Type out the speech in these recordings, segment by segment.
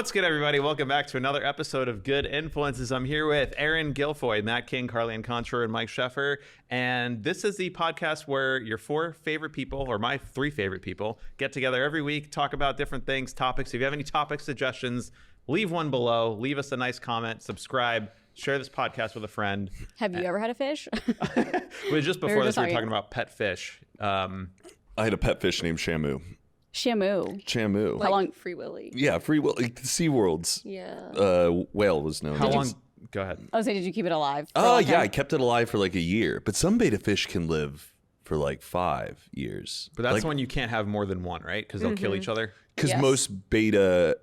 What's good, everybody? Welcome back to another episode of Good Influences. I'm here with Aaron Guilfoy, Matt King, Carly Contra, and Mike Sheffer. And this is the podcast where your four favorite people, or my three favorite people, get together every week, talk about different things, topics. If you have any topic suggestions, leave one below. Leave us a nice comment, subscribe, share this podcast with a friend. Have you ever had a fish? But just before this, we were talking about pet fish. I had a pet fish named Shamu. Shamu. Like, How long? Free Willy. Yeah, Free Willy. Like, SeaWorld's whale was known. How long? Go ahead. I was saying, did you keep it alive? Oh, yeah. I kept it alive for like a year. But some beta fish can live for like 5 years. But that's like, when you can't have more than one, right? Because they'll kill each other. Because most beta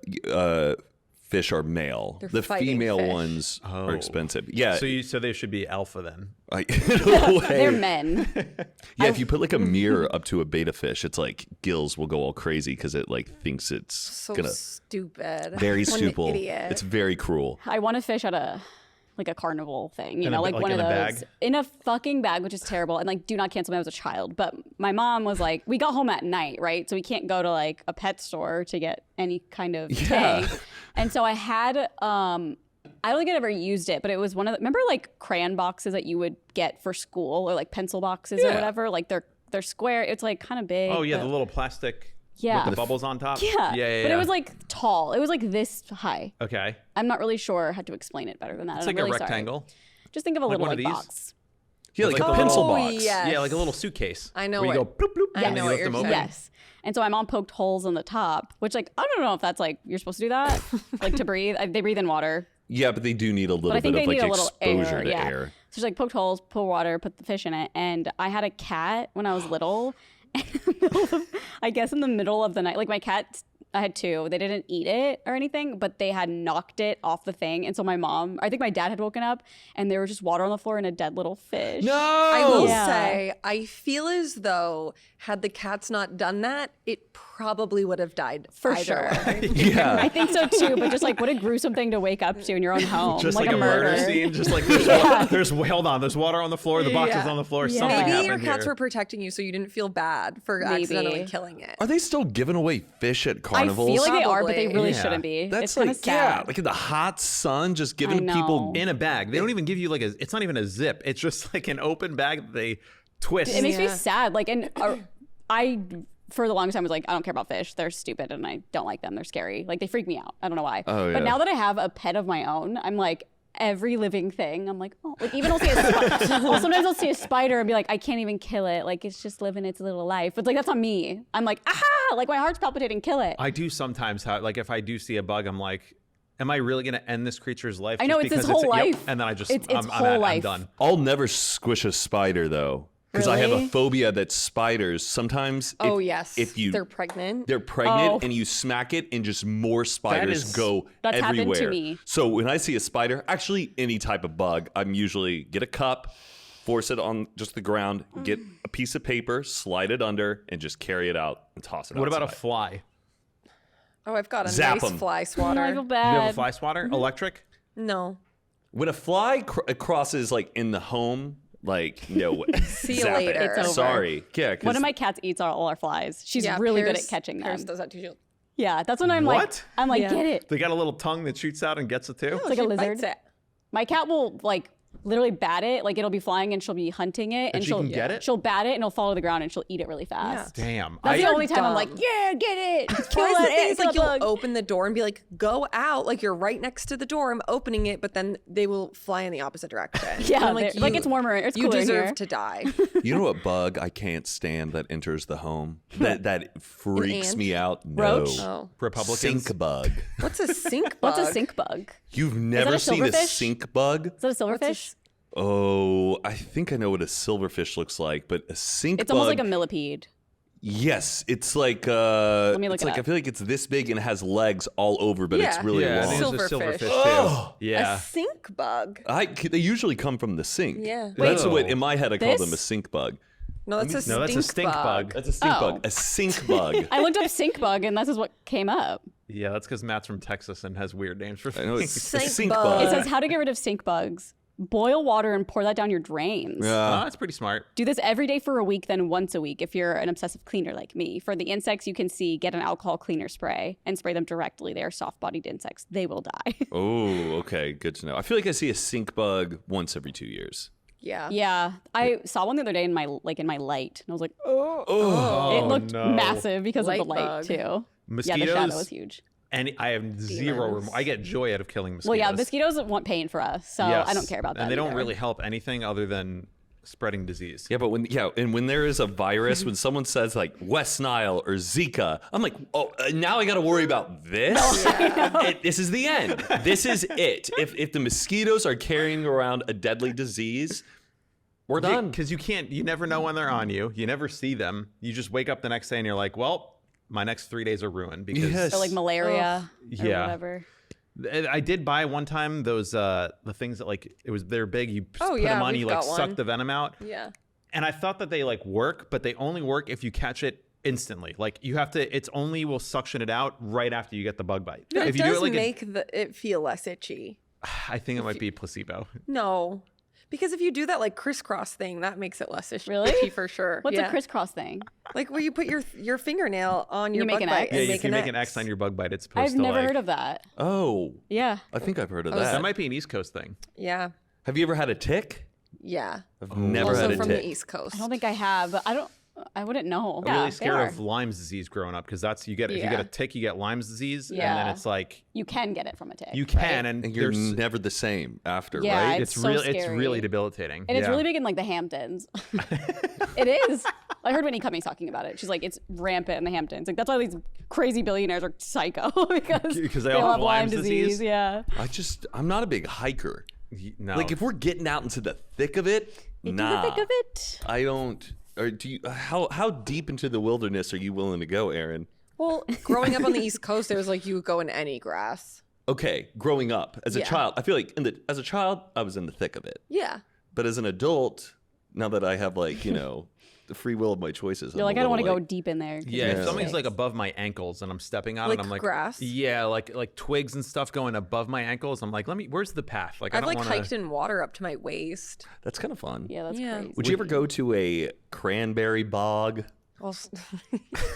fish are male. They're the fighting female fish. ones are expensive. Yeah. So they should be alpha then. In a way. They're men. Yeah, if you put like a mirror up to a beta fish, it's like gills will go all crazy because it like thinks it's So gonna stupid. very What an stupid. idiot. It's very cruel. I want a fish at a carnival thing, In a- like one in of a those bag? in a fucking bag, which is terrible. And like, do not cancel me. I was a child, but my mom was like, we got home at night, right? So we can't go to like a pet store to get any kind of tank. And so I had, I don't think I'd ever used it, but it was one of the, remember like crayon boxes that you would get for school or like pencil boxes or whatever? Like they're square. It's like kind of big. Oh, yeah, but- the little plastic Yeah. with the bubbles on top. Yeah. Yeah. But it was like tall. It was like this high. Okay. I'm not really sure how to explain it better than that. It's and like I'm a really rectangle. Sorry. Just think of a little one of like these? box. Yeah, like Like a the pencil little- box. Yes. Yeah, like a little suitcase. I know where you what- go bloop, bloop, I and know you what lift you're them open. saying. Yes. And so my mom poked holes in the top, which like, I don't know if that's like, you're supposed to do that, like to breathe. They breathe in water. Yeah, but they do need a little I bit think of they like need a little exposure air, to yeah. air. So she's like poked holes, pour water, put the fish in it. And I had a cat when I was little. I guess in the middle of the night, like my cat, I had two. They didn't eat it or anything, but they had knocked it off the thing. And so I think my dad had woken up and there was just water on the floor and a dead little fish. No! I will Yeah. say, I feel as though had the cats not done that, it probably would have died For either sure. way. Yeah. I think so too, but just like what a gruesome thing to wake up to in your own home. Just like a murder scene. Just like hold on, there's water on the floor, the box is on the floor, Yeah. something Maybe happened your cats here. were protecting you so you didn't feel bad for Maybe. accidentally killing it. Are they still giving away fish at I carnivals? feel like they are, but they really Yeah. shouldn't be. That's it's kind of like, sad. like in the hot sun, just giving know. people. In a bag. They don't even give you like it's not even a zip. It's just like an open bag that they twist. It makes me Yeah. sad. Like, and I, for the longest time, was like, I don't care about fish. They're stupid and I don't like them. They're scary. Like, they freak me out. I don't know why. Oh, But yeah. now that I have a pet of my own, I'm like, every living thing, I'm like, oh, like even I'll see sometimes I'll see a spider and be like, I can't even kill it. Like, it's just living its little life. But like, that's not me. I'm like, aha! Like, my heart's palpitating, kill it. I do sometimes have, like, if I do see a bug, I'm like, am I really going to end this creature's life? I know, just it's its because whole yep, life. and then I just, It's I'm whole life. done. I'll never squish a spider though, because I have a Really? phobia that spiders sometimes. Oh, if, yes. If you They're pregnant. they're pregnant Oh. and you smack it and just more spiders is- go That's happened everywhere. to me. So when I see a spider, actually any type of bug, I'm usually get a cup, force it on just the ground, get a piece of paper, slide it under, and just carry it out and toss it What about a outside. fly? Oh, I've got a Zap nice 'em. fly I swatter. feel Do bad. you have a fly swatter? Electric? No. When a fly crosses like in the home, like no, See you zap it. later. It's over. Sorry, yeah. 'cause One of my cats eats all our flies. She's Yeah, really good Paris- at catching them. Paris does that too. Yeah, that's when I'm What? like, I'm like, Yeah. get it. They got a little tongue that shoots out and gets it too? It's like a She lizard. bites it. My cat will like literally bat it, like it'll be flying and she'll be hunting it, And she she'll can get it? She'll bat it and it'll fall to the ground and she'll eat it really fast. Damn. That's the You're only time I'm like, dumb. yeah, get it. Kill Twice the it. thing is kill like that you'll bug. open the door and be like, go out. Like you're right next to the door. I'm opening it, but then they will fly in the opposite direction. Yeah, And I'm they're- like, it's warmer, it's You cooler in deserve here. to die. You know what bug I can't stand that enters the home? That freaks ant? me out. Roach? No. Oh. Republicans? Sink bug. What's a sink bug? What's a sink bug? You've never a seen a silverfish? sink bug? Is that a silverfish? Oh, I think I know what a silverfish looks like, but a sink It's bug. almost like a millipede. Yes, it's like me look it's it like I up. feel like it's this big and it has legs all over, but it's Yeah. really Yeah, I think long. it's a Silverfish. silverfish too. Oh! Yeah. A sink bug. They usually come from the sink. Yeah. That's Wait. what in my head I call This? them a sink bug. No, that's a No, that's a stink bug. That's a stink Oh. bug. A sink bug. I looked up sink bug and this is what came up. Yeah, that's because Matt's from Texas and has weird names for I know things. it's a Sink sink bug. bug. It says how to get rid of stink bugs. boil water and pour that down your drains. Oh, that's pretty smart. Do this every day for a week, then once a week if you're an obsessive cleaner like me. For the insects you can see, get an alcohol cleaner spray and spray them directly. They are soft-bodied insects. They will die. Oh, okay. Good to know. I feel like I see a stink bug once every 2 years. Yeah. Yeah. I saw one the other day in my light, and I was like, Oh. it looked no. massive because Light of the light bug. too. Mosquitoes. Yeah, the shadow was huge. And I have zero. I get joy out of killing mosquitoes. Well, yeah, mosquitoes want pain for us, so Yes. I don't care about that. And they don't either. really help anything other than spreading disease. Yeah, but when there is a virus, when someone says like West Nile or Zika, I'm like, oh, now I got to worry about this. This is the end. This is it. If the mosquitoes are carrying around a deadly disease, we're done. Because you never know when they're on you. You never see them. You just wake up the next day and you're like, well, my next 3 days are ruined because Yes. Or like malaria or Yeah. whatever. I did buy one time those the things that like they're big. You Oh, put yeah, them on, we've you like got suck one. the venom out. Yeah. And I thought that they like work, but they only work if you catch it instantly. Like you have to. It's only will suction it out right after you get the bug bite. But if it you does do it like make it feel less itchy. I think it might be placebo. No. Because if you do that like crisscross thing, that makes it less itchy, Really? itchy for sure. What's Yeah. a crisscross thing? Like where you put your fingernail on your You make bug an bite X? Yeah, and if you make an X on your bug bite, it's supposed I've to never like. heard of that. Oh, Yeah. I think I've heard of That that. might be an East Coast thing. Yeah. Have you ever had a tick? Yeah. I've never Also had a from tick. the East Coast. I don't think I have, but I wouldn't know. I'm really they scared are. of Lyme's disease growing up because that's if you get Yeah. a tick, you get Lyme's disease, and then Yeah. it's like You can get it from a tick. you can, right? and And you're there's never the same after, Yeah, right? it's it's so real. It's scary. really debilitating. And it's Yeah. really big in like the Hamptons. It is. I heard Winnie Cummings talking about it. She's like, it's rampant in the Hamptons. Like that's why these crazy billionaires are psycho because they all have Lyme Lyme's disease? Yeah. I'm not a big hiker. No. Like if we're getting out into the thick of it, Into nah. the thick of it. I don't. Or do you? How deep into the wilderness are you willing to go, Aaron? Well, growing up on the East Coast, it was like you would go in any grass. Okay, growing up as a Yeah. child, I feel like as a child I was in the thick of it. Yeah. But as an adult, now that I have like the free will of my choices, You're like, I don't want to go deep in there. 'cause Yeah, it's if something's sick. like above my ankles and I'm stepping on Like it, I'm like grass? Yeah, like twigs and stuff going above my ankles. I'm like, where's the path? Like I I've don't like want hiked in water up to my waist. That's kind of fun. Yeah, that's Yeah. crazy. Would you ever go to a cranberry bog? Well,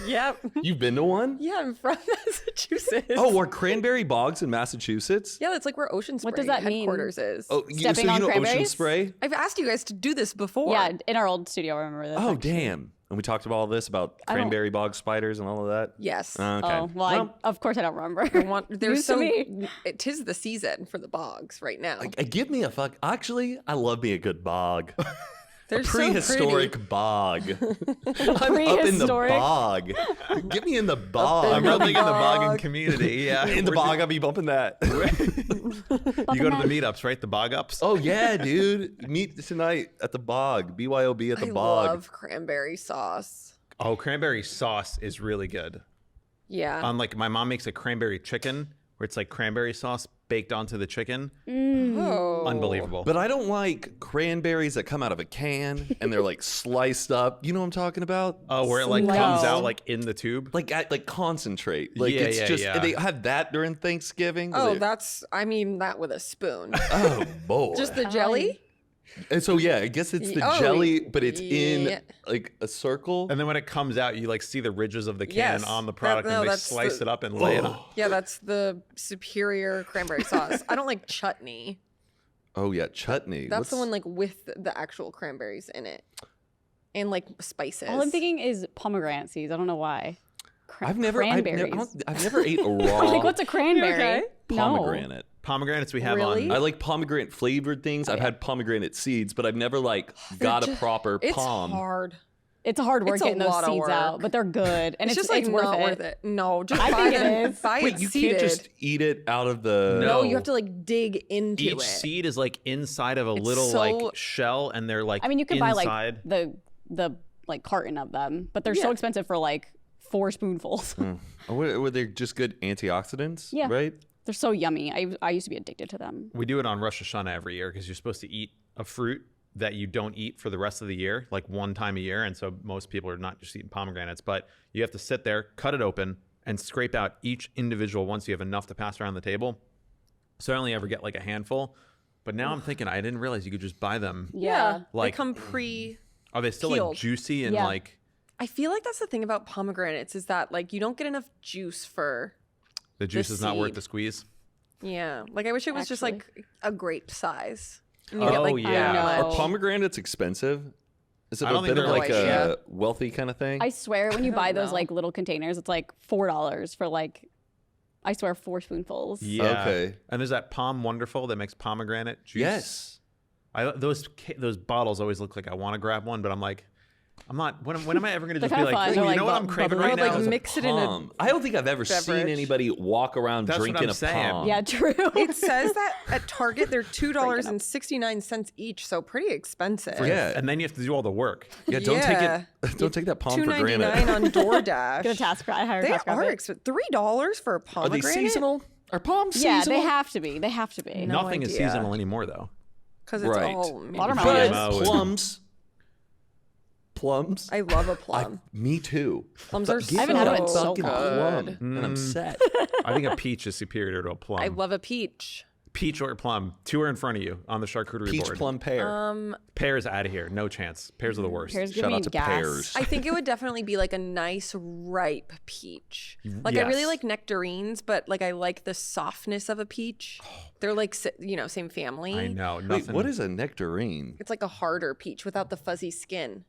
yep. You've been to one? Yeah, I'm from Massachusetts. Oh, are cranberry bogs in Massachusetts? Yeah, that's like where Ocean Spray What does that mean? headquarters is. Oh, Stepping on Ocean cranberries? Spray? I've asked you guys to do this before. Yeah, in our old studio, I remember this. Oh, actually. damn. And we talked about all this about I don't- cranberry bog spiders and all of that? Yes. Okay. Oh, well, of course I don't remember. They're News to so. me. Tis the season for the bogs right now. Give me a fuck. Actually, I love me a good bog. They're A so prehistoric pretty. bog. I'm up in the Prehistoric? bog. Get me in the bog. I'm real big in the bogging bog. community. Yeah, in the We're bog, I'll be bumping that. You go to the meetups, right? The bog ups. Oh, yeah, dude. Meet tonight at the bog. BYOB at the I bog. love cranberry sauce. Oh, cranberry sauce is really good. Yeah. Like my mom makes a cranberry chicken where it's like cranberry sauce baked onto the chicken. Oh. Unbelievable. But I don't like cranberries that come out of a can and they're like sliced up. You know what I'm talking about? Oh, where it like No. comes out like in the tube. Like concentrate. Like Yeah, it's yeah, just yeah. they have that during Thanksgiving. Oh, They- I mean that with a spoon. oh boy. Just the jelly? And so yeah, I guess it's the Oh, jelly, but it's yeah. in like a circle. And then when it comes out, you like see the ridges of the can Yes. on the product, No, and they that's slice the- it up and lay it on. Yeah, that's the superior cranberry sauce. I don't like chutney. Oh yeah, chutney. That's the one like with the actual cranberries in it. And like spices. All I'm thinking is pomegranate seeds. I don't know why. I've never Cranberries. I've never ate a raw Like, what's a cranberry? okay? No. pomegranate. Pomegranates we have Really? on. I like pomegranate flavored things. I've had pomegranate seeds, but I've never like got a just- proper It's pom. hard. It's a hard work It's a getting those lot of seeds work. out, but they're good, and It's just like worth not it. worth it. No, just I buy think it them. is. Buy Wait, it you seeded. can't just eat it out of the. No. No, you have to like dig into Each it. seed is like inside of a little so- like shell, and they're like I mean, you can inside. buy like the like carton of them, but they're so Yeah. expensive for like 4 spoonfuls. Oh, were they just good antioxidants? Yeah. Right. They're so yummy. I used to be addicted to them. We do it on Rosh Hashanah every year because you're supposed to eat a fruit that you don't eat for the rest of the year, like one time a year. And so most people are not just eating pomegranates, but you have to sit there, cut it open, and scrape out each individual once you have enough to pass around the table. So I only ever get like a handful. But now I'm thinking, I didn't realize you could just buy them. Yeah. Like- they come pre. Are they still like Peeled. juicy and Yeah. like I feel like that's the thing about pomegranates is that like you don't get enough juice for. the juice is not worth seed. the squeeze? Yeah, like I wish it was just Actually. like a grape size. And you Oh, get like yeah. I know. Are pomegranates expensive? Is it I a don't think bit of they're like like- a wealthy kind of thing? I swear when you I buy don't those know. like little containers, it's like $4 for like, I swear 4 spoonfuls. Yeah. Okay. And there's that Palm Wonderful that makes pomegranate juice. Yes. Those bottles always look like I want to grab one, but I'm like, I'm not. When am I ever going to They're just be kinda like, fun. "Ooh, They're you like know what I'm craving bubbly. right I would now? like is a mix it in a Palm. I don't think I've ever seen beverage. anybody walk around That's what drinking I'm a saying. palm. Yeah, true. It says that at Target they're $2.69 each, so pretty expensive. Yeah. And then you have to do all the work. Yeah, don't Yeah. take it. Don't take that palm for granted. $2.99 on DoorDash. Get a task. I hired a They task are rabbit. expensive. $3 for a Are they pomegranate. seasonal? Are palms Yeah, seasonal? they have to be. They have to be. No Nothing is idea. seasonal anymore, though. Because it's Right. all Watermelon But is. Mango plums. Plums. I love a plum. Me too. Plums are Give I haven't me had a one in so fucking long. plum, and I'm set. I think a peach is superior to a plum. I love a peach. Peach or plum. Two are in front of you on the charcuterie Peach, board. plum, pear. Pears out of here. No chance. Pears are the worst. Pears give Shout me out to gas. pears. I think it would definitely be like a nice ripe peach. Like I really Yes. like nectarines, but like I like the softness of a peach. They're like same family. I know. Wait, Nothing. what is a nectarine? It's like a harder peach without the fuzzy skin.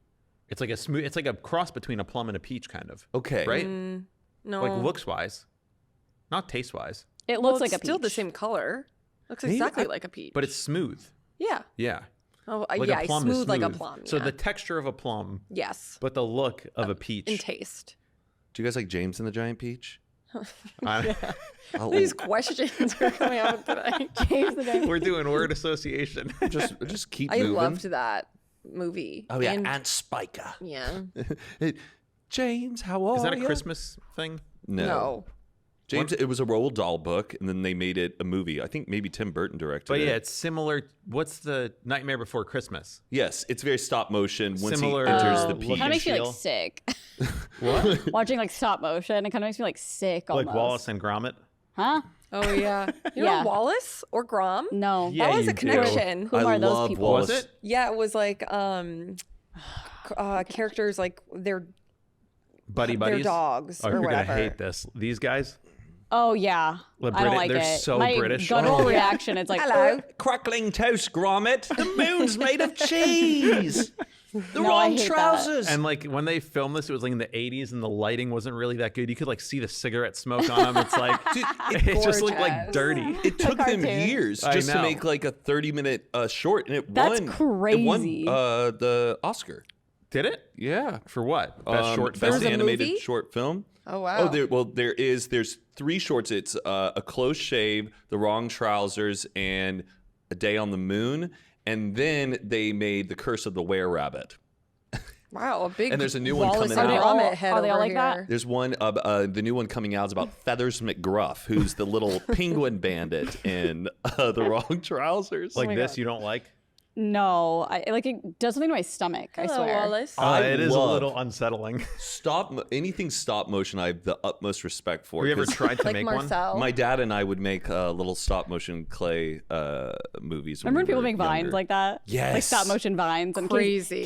It's like a smooth. It's like a cross between a plum and a peach, kind of. Okay. Right? No, Like looks wise, not taste wise. It well, looks like it's a peach. still the same color. Looks Maybe exactly I- like a peach. But it's smooth. yeah. Yeah. Oh, Like yeah, a plum is smooth like a smooth. plum. So yeah. the texture of a plum, yes, but the look of a peach. in taste. Do you guys like James and the Giant Peach? I- I'll- These questions are coming out today. James the Giant. We're doing word association. just keep I moving. loved that movie. Oh yeah, And- Aunt Spiker. yeah. Hey, James, how are Is that a you? Christmas thing? No. James, it was a Roald Dahl book, and then they made it a movie. I think maybe Tim Burton directed But it. yeah, it's similar. What's the Nightmare Before Christmas? Yes, it's very stop motion. Once Similar he enters to the look peach. It kind of makes me Feel. like sick. What? Watching like stop motion, it kind of makes me like sick almost. Like Wallace and Gromit? Huh? Oh yeah. You Yeah. know Wallace or Grom? No. Yeah, that was you a do. connection. Who I are those love people? Wallace. Was it? Yeah, it was like characters like their Buddy buddies? dogs Oh, or you're whatever. gonna hate this. These guys? Oh yeah. The I don't Briti- like they're it. so My British. guttural Oh. reaction is like, Hello. Crackling toast, Gromit. The moon's made of cheese. The No, I wrong hate that. trousers. And like when they filmed this, it was like in the 80s and the lighting wasn't really that good. You could like see the cigarette smoke on them. It's like, it just looked like gorgeous. dirty. It took them cartoon. years I just to know. make like a 30-minute short, and it That's won. It crazy. won the Oscar. Did it? Yeah. For what? Best short Best film? There's a animated movie? short film. Oh wow. Oh, there's 3 shorts. It's A Close Shave, The Wrong Trousers, and A Day on the Moon. And then they made The Curse of the Were-Rabbit. Wow, a big And there's a new one Wallace coming and out. Gromit head Are they all over like that? here. There's one, the new one coming out is about Feathers McGruff, who's the little penguin bandit in The Wrong Trousers. Like my this, God. you don't like? no, it does something to my stomach. I Hello, swear. Wallace. It is a love little unsettling. anything stop motion. I have the utmost respect for. Have you ever 'cause tried to Like make Marcel. My dad and I would make little stop motion clay movies. Remember when we people were make vines younger. like that? Like Yes. stop motion vines. And Crazy.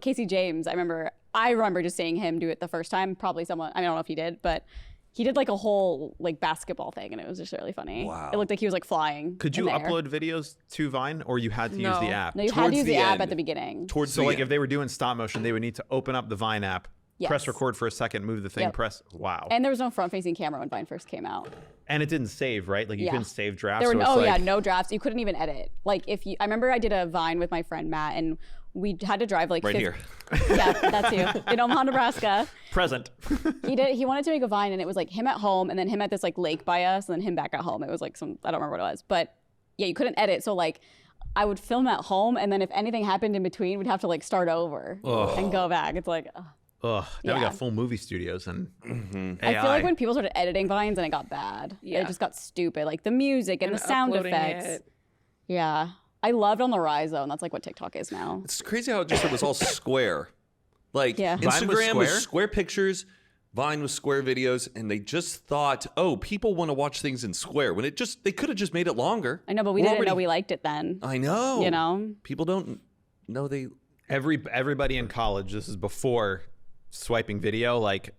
Casey James, I remember just seeing him do it the first time. Probably someone, I don't know if he did, but he did like a whole like basketball thing and it was just really funny. Wow. It looked like he was like flying. Could in you there. upload videos to Vine or you had to use the No. app? No, you had Towards to use the the app end. at the beginning. Towards So the like end. if they were doing stop motion, they would need to open up the Vine app, press Yes. record for a second, move the thing, Yep. press. Wow. And there was no front facing camera when Vine first came out. And it didn't save, right? Like you Yeah. couldn't save drafts. There were so it's like, no drafts. You couldn't even edit. Like I remember I did a Vine with my friend Matt and we had to drive like right 50 here. Yeah, that's you. In Omaha, Nebraska. present. He wanted to make a Vine and it was like him at home and then him at this like lake by us and then him back at home. It was like I don't remember what it was. But yeah, you couldn't edit. So like I would film at home and then if anything happened in between, we'd have to like start over and go back. It's like, ugh. Ugh. Now we Yeah. got full movie studios and AI. I feel like when people started editing Vines and it got bad. Yeah. It just got stupid. Like the music and the sound uploading effects. it. Yeah. I loved on the rise though, and that's like what TikTok is now. It's crazy how it was all square. Like Yeah. Vine was Instagram was square? square pictures. Vine was Square videos, and they just thought, oh, people want to watch things in Square. When they could have just made it longer. I know, but we didn't know we liked it then. I know. You know? People don't know they... Everybody in college, this is before swiping video, like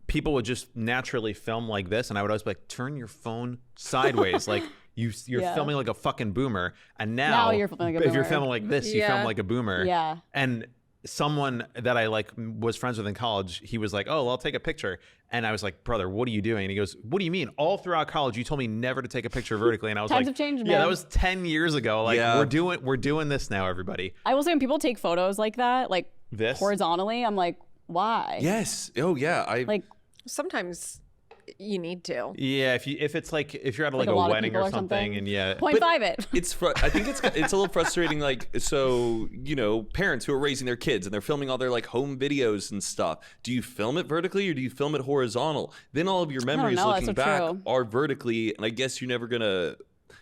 people would just naturally film like this, and I would always be like, turn your phone sideways. Like you're filming like a fucking boomer. And now you're filming like a if you're boomer. filming like this, you film like a boomer. Yeah. And someone that I like was friends with in college, he was like, oh, well, I'll take a picture. And I was like, brother, what are you doing? And he goes, what do you mean? All throughout college, you told me never to take a picture vertically. And I was Times like, have changed, yeah, man. that was 10 years ago. Like we're doing this now, everybody. I will say when people take photos like that, like This? horizontally, I'm like, why? Yes. Oh, yeah. Like, Sometimes you need to. Yeah, if you're at like a a lot of wedding people or or something, something. and yeah, 0.5 it. I think it's a little frustrating. Like, so, parents who are raising their kids and they're filming all their like home videos and stuff. Do you film it vertically or do you film it horizontal? Then all of your memories know, looking that's so back true. are vertically, and I guess you're never gonna.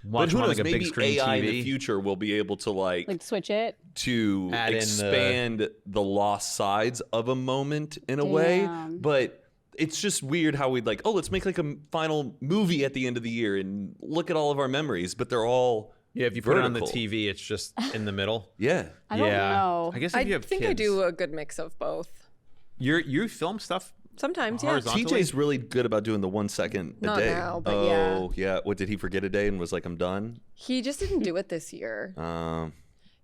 watch But who them on knows? like a big Maybe screen AI in TV. the future will be able to Like switch it. to Add in the- expand the lost sides of a moment in a way. Damn. But it's just weird how we'd like, oh, let's make like a final movie at the end of the year and look at all of our memories, but they're all Yeah, if you put it on the vertical. TV, it's just in the middle. Yeah. I don't yeah, know. I guess if I you have think kids, I do a good mix of both. You film stuff. Sometimes, yeah. Horizontally? TJ's really good about doing the 1 second a Not day. now, but oh, yeah. What, did he forget a day and was like, I'm done? He just didn't do it this year. Um,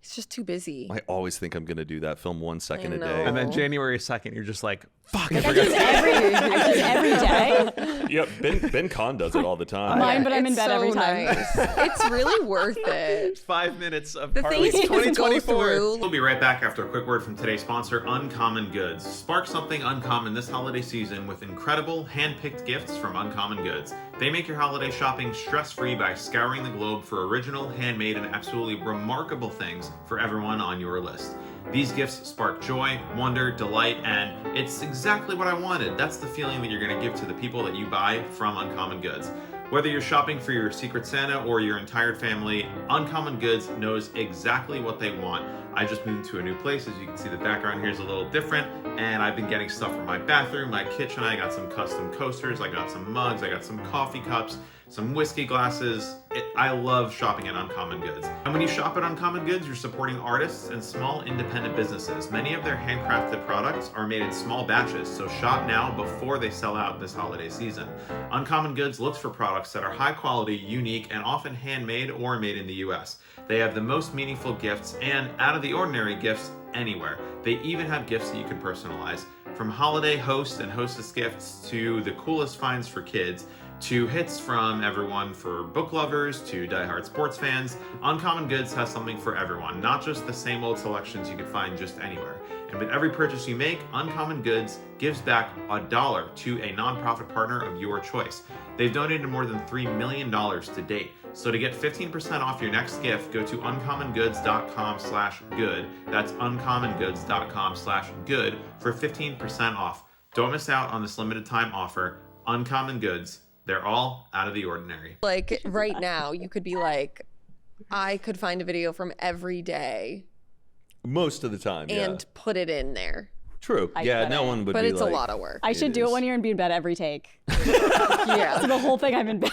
He's just too busy. I always think I'm going to do that. Film 1 second a know. day. And then January 2nd, you're just like, fuck, I I forgot. just every day. Yep. Ben Kahn does it all the time. Mine, but I'm in It's bed so every time. nice. It's really worth it. 5 minutes of The thing Carly's is, you can go 2024. through- We'll be right back after a quick word from today's sponsor, Uncommon Goods. Spark something uncommon this holiday season with incredible hand-picked gifts from Uncommon Goods. They make your holiday shopping stress-free by scouring the globe for original, handmade, and absolutely remarkable things for everyone on your list. These gifts spark joy, wonder, delight, and it's exactly what I wanted. That's the feeling that you're going to give to the people that you buy from Uncommon Goods. Whether you're shopping for your Secret Santa or your entire family, Uncommon Goods knows exactly what they want. I just moved to a new place. As you can see, the background here is a little different, and I've been getting stuff for my bathroom, my kitchen. I got some custom coasters, I got some mugs, I got some coffee cups, some whiskey glasses. I love shopping at Uncommon Goods. And when you shop at Uncommon Goods, you're supporting artists and small independent businesses. Many of their handcrafted products are made in small batches, so shop now before they sell out this holiday season. Uncommon Goods looks for products that are high quality, unique, and often handmade or made in the US. They have the most meaningful gifts and out of the ordinary gifts anywhere. They even have gifts that you can personalize. From holiday host and hostess gifts to the coolest finds for kids, to hits from everyone for book lovers to diehard sports fans, Uncommon Goods has something for everyone, not just the same old selections you could find just anywhere. And with every purchase you make, Uncommon Goods gives back $1 to a nonprofit partner of your choice. They've donated more than $3 million to date. So to get 15% off your next gift, go to uncommongoods.com/good. That's uncommongoods.com/good for 15% off. Don't miss out on this limited time offer. Uncommon Goods. They're all out of the ordinary. Like right now, you could be like, I could find a video from every day Most of the time, and put it in there. True. I Yeah, get no it. one would But be it's like, a lot of work. I should do is. it 1 year and be in bed every take. Yeah. So the whole thing I'm in bed.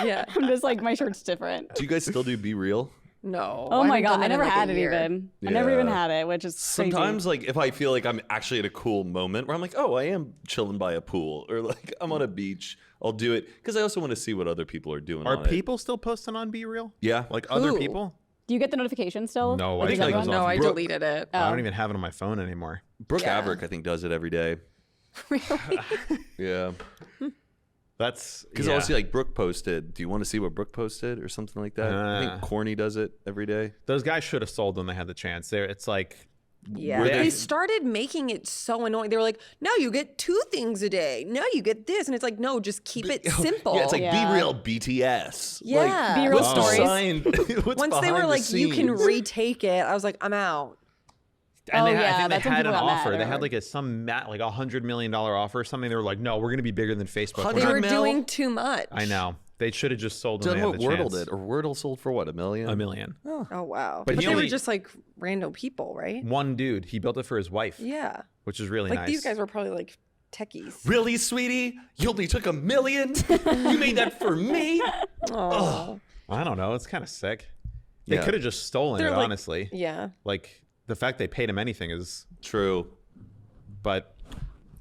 Yeah. I'm just like, my shirt's different. Do you guys still do Be Real? No. Oh I my haven't God, done I in never like a had it year. even. I never even Yeah. had it, which is crazy. Sometimes, like, if I feel like I'm actually at a cool moment where I'm like, oh, I am chilling by a pool or like I'm on a beach, I'll do it because I also want to see what other people are doing. Are on it. people still posting on Be Real? Yeah. Like other Who? people? Do you get the notification still? No, I think, like, everyone? No, I Brooke- deleted it. I don't even have it on my phone anymore. Brooke Yeah. Averick, I think, does it every day. Really? Yeah. That's Because I'll see like Brooke posted. Do you want to see what Brooke posted or something like that? I think Corny does it every day. those guys should have sold when they had the chance. It's like Yeah. Were they- They started making it so annoying. They were like, now you get 2 things a day. Now you get this. And it's like, no, just keep it simple. Yeah, it's like Yeah. Be Real BTS. Yeah. Like, Be Real what's stories. behind- what's Once they were behind the like, you can scenes? retake it, I was like, I'm out. And Oh, they had, yeah, I think that's they when had an people got offer. mad, They I had like like $100 million offer or something. They were like, no, we're going to be bigger than Facebook. We're They not- were mil? doing too much. I know. They should have just sold when Done they what had the Wordle chance. did, or Wordle sold for what, $1 million? $1 million. Oh, wow. But But he they only- were just like random people, right? One dude. He built it for his wife, Yeah. which is really Like nice. these guys were probably like techies. Really, sweetie? You only took $1 million? You made that for me? Oh, I don't know. It's kind of sick. They Yeah. could have just stolen They're it, like- honestly. yeah. Like, the fact they paid him anything is... True. But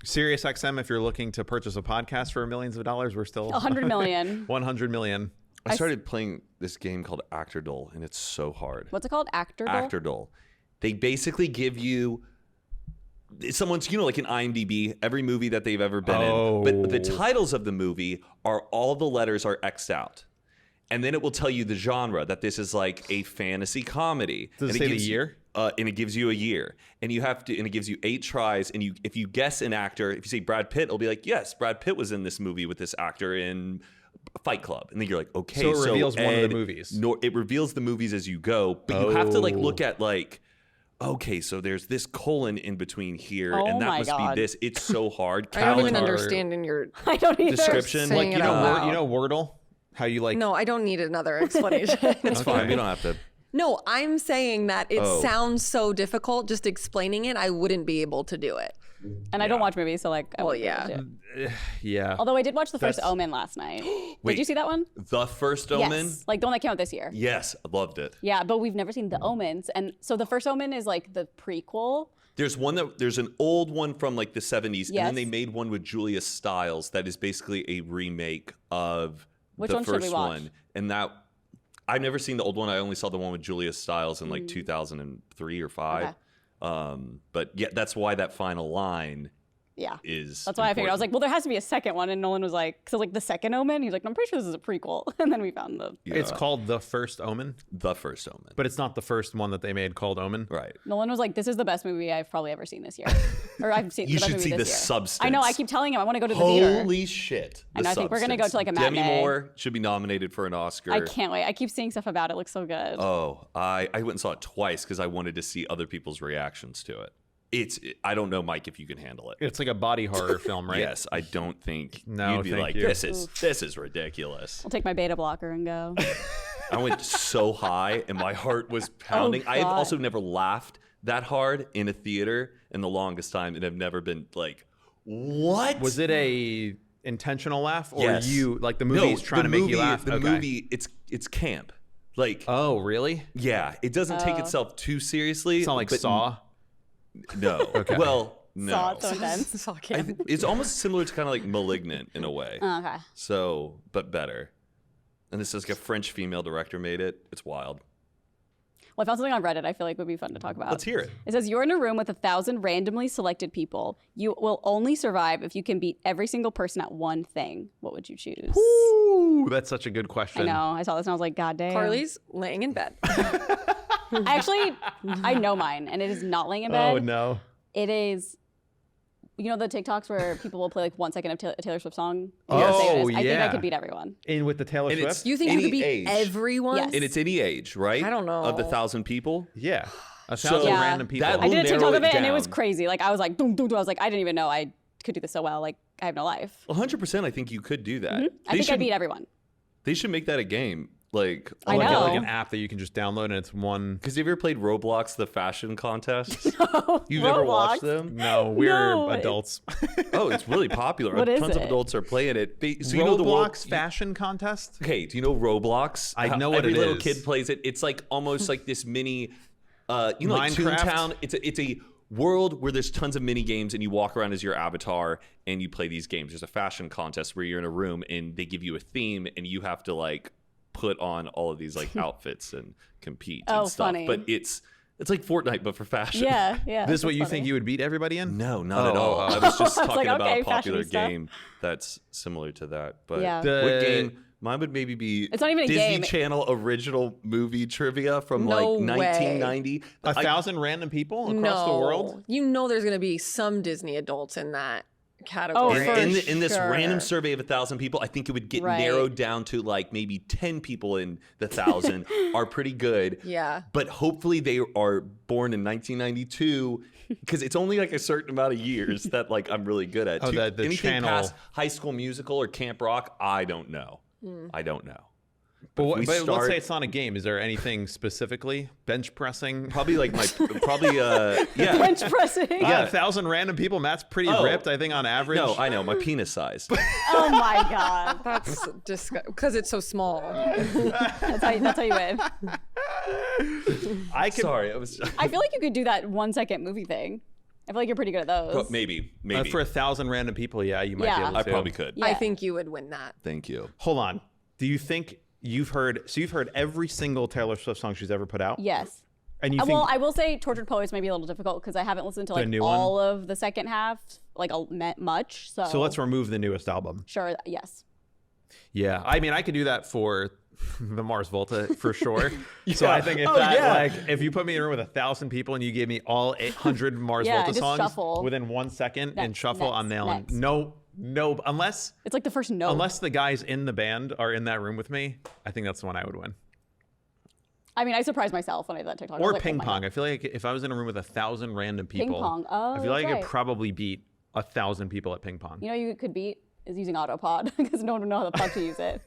SiriusXM, if you're looking to purchase a podcast for millions of dollars, we're still... 100 million. 100 million. I started playing this game called Actor Duel, and it's so hard. What's it called? Actor Duel? Actor Duel. They basically give you someone's, like in IMDb, every movie that they've ever been in. But the titles of the movie are all the letters are X'd out. And then it will tell you the genre, that this is like a fantasy comedy. Does it and say the gives year? And it gives you a year. And you have to, and it gives you 8 tries. And if you guess an actor, if you say Brad Pitt, it'll be like, yes, Brad Pitt was in this movie with this actor in Fight Club. And then you're like, okay, So it reveals one of the Ed, movies. It reveals the movies as you go, but you have to like look at like, okay, so there's this colon in between here, Oh and that my must God. be this. It's so hard. I don't even Calitar. understand in your. I don't either. Description. Saying Like, it out loud. You know Wordle? How you like... No, I don't need another explanation. It's fine. We don't have to. No, I'm saying that it Oh. sounds so difficult. Just explaining it, I wouldn't be able to do it. And I don't watch movies, so like, I Well, wouldn't be able yeah. to. Yeah. Although I did watch The First That's- Omen last night. Wait. Did you see that one? The First Omen? Yes. Like the one that came out this year. Yes, I loved it. Yeah, but we've never seen The Omens. And so The First Omen is like the prequel. There's an old one from like the 70s, and Yes. then they made one with Julia Stiles that is basically a remake of Which the one should we first watch? one. And that I've never seen the old one. I only saw the one with Julia Stiles in like Mm. 2003 or 5. Okay. But yeah, that's why that final line Yeah. is That's why I figured. I was important. like, well, there has to be a second one. And Nolan was like, so like the second Omen? He's like, I'm pretty sure this is a prequel. And then we found the. It's called The First Omen, The First Omen. but it's not the first one that they made called Omen. Right. Nolan was like, this is the best movie I've probably ever seen this year. Or I've seen You the best should movie see this The year. Substance. I know. I keep telling him I want to go to the theater. Holy shit. And The I think we're gonna go Substance. to, like, a Demi matinee. Moore should be nominated for an Oscar. I can't wait. I keep seeing stuff about it. It looks so good. Oh, I went and saw it twice because I wanted to see other people's reactions to it. I don't know, Mike, if you can handle it. It's like a body horror film, right? Yes, I don't think No, you'd be thank like, you. this is ridiculous. I'll take my beta blocker and go. I went so high and my heart was pounding. I have God. also never laughed that hard in a theater in the longest time, and have never been like, what? Was it a intentional laugh, or Yes. you like the movie's trying to make you laugh? The Okay. movie, it's camp. Like, Oh, really? yeah, it doesn't take itself too seriously. It's not like but Saw. No. Okay. Well, no. Saw it so intense. Saw I Cam. th- it's almost similar to kind of like Malignant in a way. Oh, okay. So, but better. And this is like a French female director made it. It's wild. Well, I found something on Reddit I feel like would be fun to talk about. Let's hear it. It says, you're in a room with 1,000 randomly selected people. You will only survive if you can beat every single person at one thing. What would you choose? Ooh, that's such a good question. I know. I saw this and I was like, God damn. Carly's laying in bed. I know mine, and it is not laying in bed. Oh no. It is, you know, the TikToks where people will play like 1 second of a Taylor Swift song? Oh, Say what it is? I think I yeah. could beat everyone. In with the Taylor And Swift? You think you Any could beat age. everyone? Yes. And it's any age, right? I don't know. Of the 1,000 people? Yeah. A So- thousand Yeah. random people. That I did a will TikTok narrow of it, and it was down. crazy. Like, I was like, doom, doom, doom. I was like, I didn't even know I could do this so well. Like, I have no life. 100% I think you could do that. I think I beat everyone. They should make that a game. Like, I like, know. like an app that you can just download and it's one. because have you ever played Roblox, the fashion contest? You've never Roblox? watched them? No, we're No. adults. Oh, it's really popular. What is Tons of it? adults are playing it. So you Roblox know the world, fashion contest? Okay, do you know Roblox? I How know what every it little is. kid plays it. It's like almost like this mini, like Minecraft? Toontown. It's a world where there's tons of mini games, and you walk around as your avatar and you play these games. There's a fashion contest where you're in a room and they give you a theme, and you have to like put on all of these like outfits and compete Oh, and stuff. funny. But it's like Fortnite, but for fashion. Yeah, yeah. This is what that's you funny. think you would beat everybody in? No, not at Oh, all. oh, I was just like, talking about okay, a popular fashionista. game that's similar to that. But Yeah. what game? Mine would maybe be It's not even a Disney game. Channel original movie trivia from No like way. 1990. 1,000 random people across the world? You know there's going to be some Disney adults in that Oh, category. for In this sure. random survey of 1,000 people, I think it would get Right. narrowed down to like maybe 10 people in the 1,000 are pretty good. Yeah. But hopefully they are born in 1992 because it's only like a certain amount of years that like I'm really good at. Oh, the Anything channel. past High School Musical or Camp Rock, I don't know. I don't know. But, If we let's say it's not a game. Is there anything specifically? Bench pressing? probably yeah. Bench pressing. Yeah, 1,000 random people. Matt's pretty ripped, I think, on average. No, I know my penis size. Oh my god. That's disgusting because it's so small. That's how you win. Sorry, I was. I feel like you could do that 1 second movie thing. I feel like you're pretty good at those. Maybe. For 1,000 random people, yeah, you might be able to. I probably could. Yeah. I think you would win that. Thank you. Hold on. Do you think you've heard every single Taylor Swift song she's ever put out? Yes. And you think Well, I will say Tortured Poets may be a little difficult because I haven't listened to like new all of the second half, like much. So let's remove the newest album. sure, yes. Yeah, I mean, I could do that for the Mars Volta for sure. So Yeah. I think if you put me in a room with 1,000 people and you gave me all 800 Mars Yeah, Volta just songs shuffle. within 1 second and Next, shuffle, I'm nailing. next. No, unless It's like the first note. the guys in the band are in that room with me, I think that's the one I would win. I mean, I surprised myself when I did that TikTok. I Or was like, ping oh my pong. God. I feel like if I was in a room with 1,000 random people, pong. Oh, I feel like I that's could right. probably beat 1,000 people at ping pong. You know, you could beat is using Autopod because no one would know how the fuck to use it.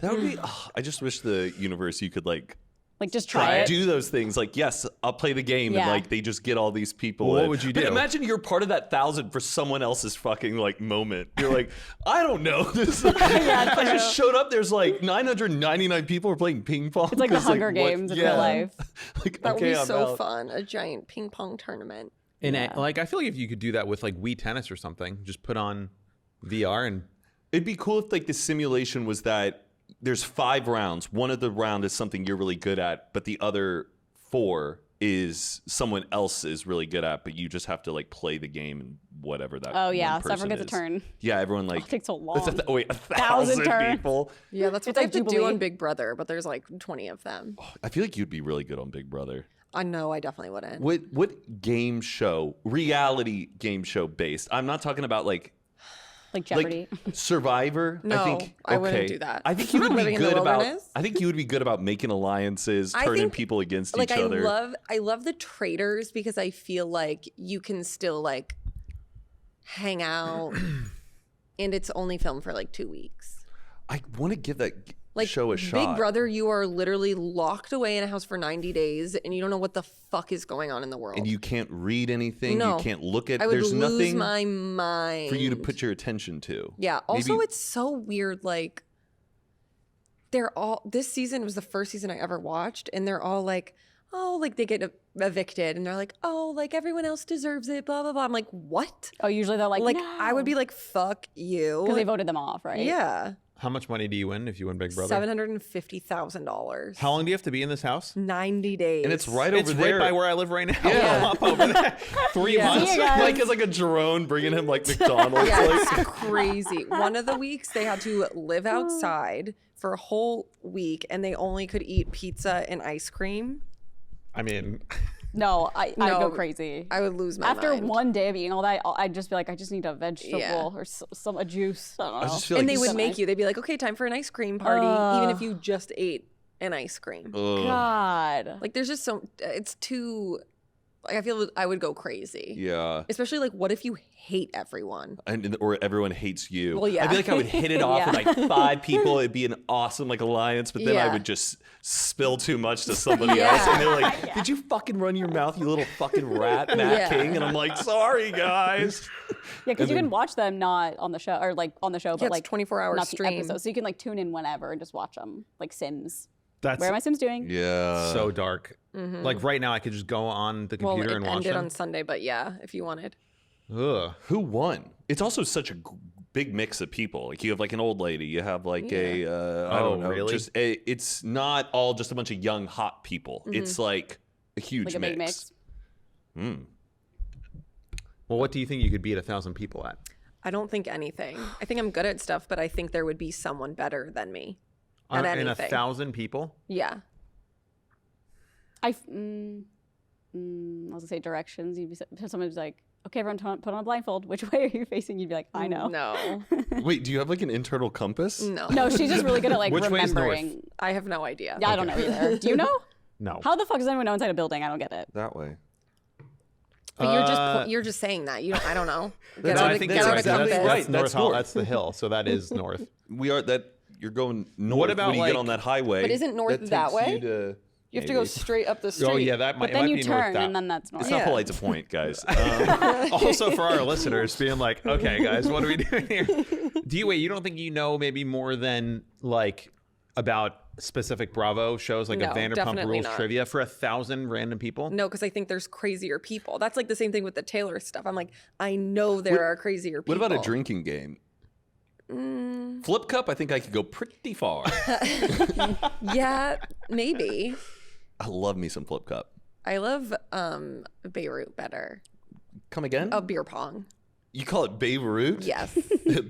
That would be. I just wish the universe you could like Like just try it. do those things. Like, yes, I'll play the game, and Yeah. like they just get all these people. Well, what in. would you But do? imagine you're part of that 1,000 for someone else's fucking like moment. You're like, I don't know. This I just showed up. There's like 999 people are playing ping pong. It's like the 'cause, Hunger what- Games in real life. Like, That okay, would be I'm so out. fun. A giant ping pong tournament. And I feel like if you could do that with like Wii Tennis or something, just put on VR and It'd be cool if like the simulation was that there's 5 rounds. One of the round is something you're really good at, but the other 4 is someone else is really good at, but you just have to like play the game and whatever that. Oh yeah, one so everyone person gets a is. turn. Yeah, everyone like. It takes so long. Wait, 1,000 turns. people. Yeah, that's what It's they like have to do Jubilee. on Big Brother, but there's like 20 of them. I feel like you'd be really good on Big Brother. I know, I definitely wouldn't. What game show, reality game show based? I'm not talking about like Jeopardy. Survivor. No, I think I wouldn't okay. do that. I think you would be Living in the good about. wilderness? I think you would be good about making alliances, I turning think, people against like each other. I love the traders because I feel like you can still like hang out and it's only filmed for like 2 weeks. I want to give that Like show a shot. Big Brother, you are literally locked away in a house for 90 days and you don't know what the fuck is going on in the world. And you can't read anything. No. You can't look at. I would There's lose nothing my mind for you to put your attention to. Yeah. Also, Maybe- it's so weird. Like, this season was the first season I ever watched, and they're all like, oh, like they get evicted, and they're like, oh, like everyone else deserves it, blah, blah, blah. I'm like, what? Oh, usually they're like, Like, no. I would be like, fuck you. because they voted them off, right? Yeah. how much money do you win if you win Big Brother? $750,000. How long do you have to be in this house? 90 days. And it's right It's over there. right by where I live right now. Yeah. I'll hop over there. 3 Yeah. months. See you guys. Mike is like a drone bringing him like McDonald's. Yeah, like, it's crazy. One of the weeks they had to live outside for a whole week, and they only could eat pizza and ice cream. I mean, No, I'd No, go crazy. I would lose my After mind. one day of eating all that, I'd just be like, I just need a vegetable Yeah. or a juice. I don't know. I just feel And like they this- would make you. They'd be like, okay, time for an ice cream party, even if you just ate an ice cream. Ugh. God. Like, there's just it's too, like, I feel I would go crazy. Yeah. Especially, like, what if you hate everyone? Or everyone hates you. Well, yeah. I feel like I would hit it off Yeah. with like 5 people. It'd be an awesome like alliance, but then I Yeah. would just spill too much to somebody Yeah. else, and they're like, "Did you fucking run your mouth, you little fucking rat, Matt Yeah. King?" And I'm like, "Sorry, guys." Yeah, because you can watch them not on the show, or like on the show, Yeah, but it's like 24-hour not stream. the episode. So you can like tune in whenever and just watch them, like Sims. that's Where are my Sims doing? Yeah. so dark. Like right now, I could just go on the Well, computer it and watch ended them. on Sunday, but yeah, if you wanted. Ugh. Who won? It's also such a big mix of people. Like you have like an old lady, you have like I don't know, really? just it's not all just a bunch of young hot people. It's like a huge Like a big mix. Well, what do you think you could beat 1,000 people at? I don't think anything. I think I'm good at stuff, but I think there would be someone better than me at In anything. 1,000 people? Yeah. I was gonna say directions. You'd be someone's like, okay, everyone, put on a blindfold. Which way are you facing? You'd be like, I know. No. Wait, do you have like an internal compass? No. No, she's just really good at like Which way is north? remembering. I have no idea. Yeah, I don't know either. Do you know? No. How the fuck does anyone know inside a building? I don't get it. That way. But you're just saying that. You don't. I don't know. Get No, out I of- think get that's out of exactly compass. right. That's North That's Hall. north. That's the hill. So that is north. We are that you're going north about, when you like- get on that highway. But isn't north that takes way? You to You have to go maybe- straight up the street. Oh yeah, that might. But then it might you be north turn, that. and then that's north. It's not Yeah. polite to point, guys. Also for our listeners, being like, okay, guys, what are we doing here? You don't think you know maybe more than like about specific Bravo shows, like No, a Vanderpump definitely Rules not. trivia for 1,000 random people? No, because I think there's crazier people. That's like the same thing with the Taylor stuff. I'm like, I know there are crazier people. What about a drinking game? Flip cup, I think I could go pretty far. Yeah, maybe. I love me some flip cup. I love Beirut better. Come again? Oh, beer pong. You call it Beirut? Yes.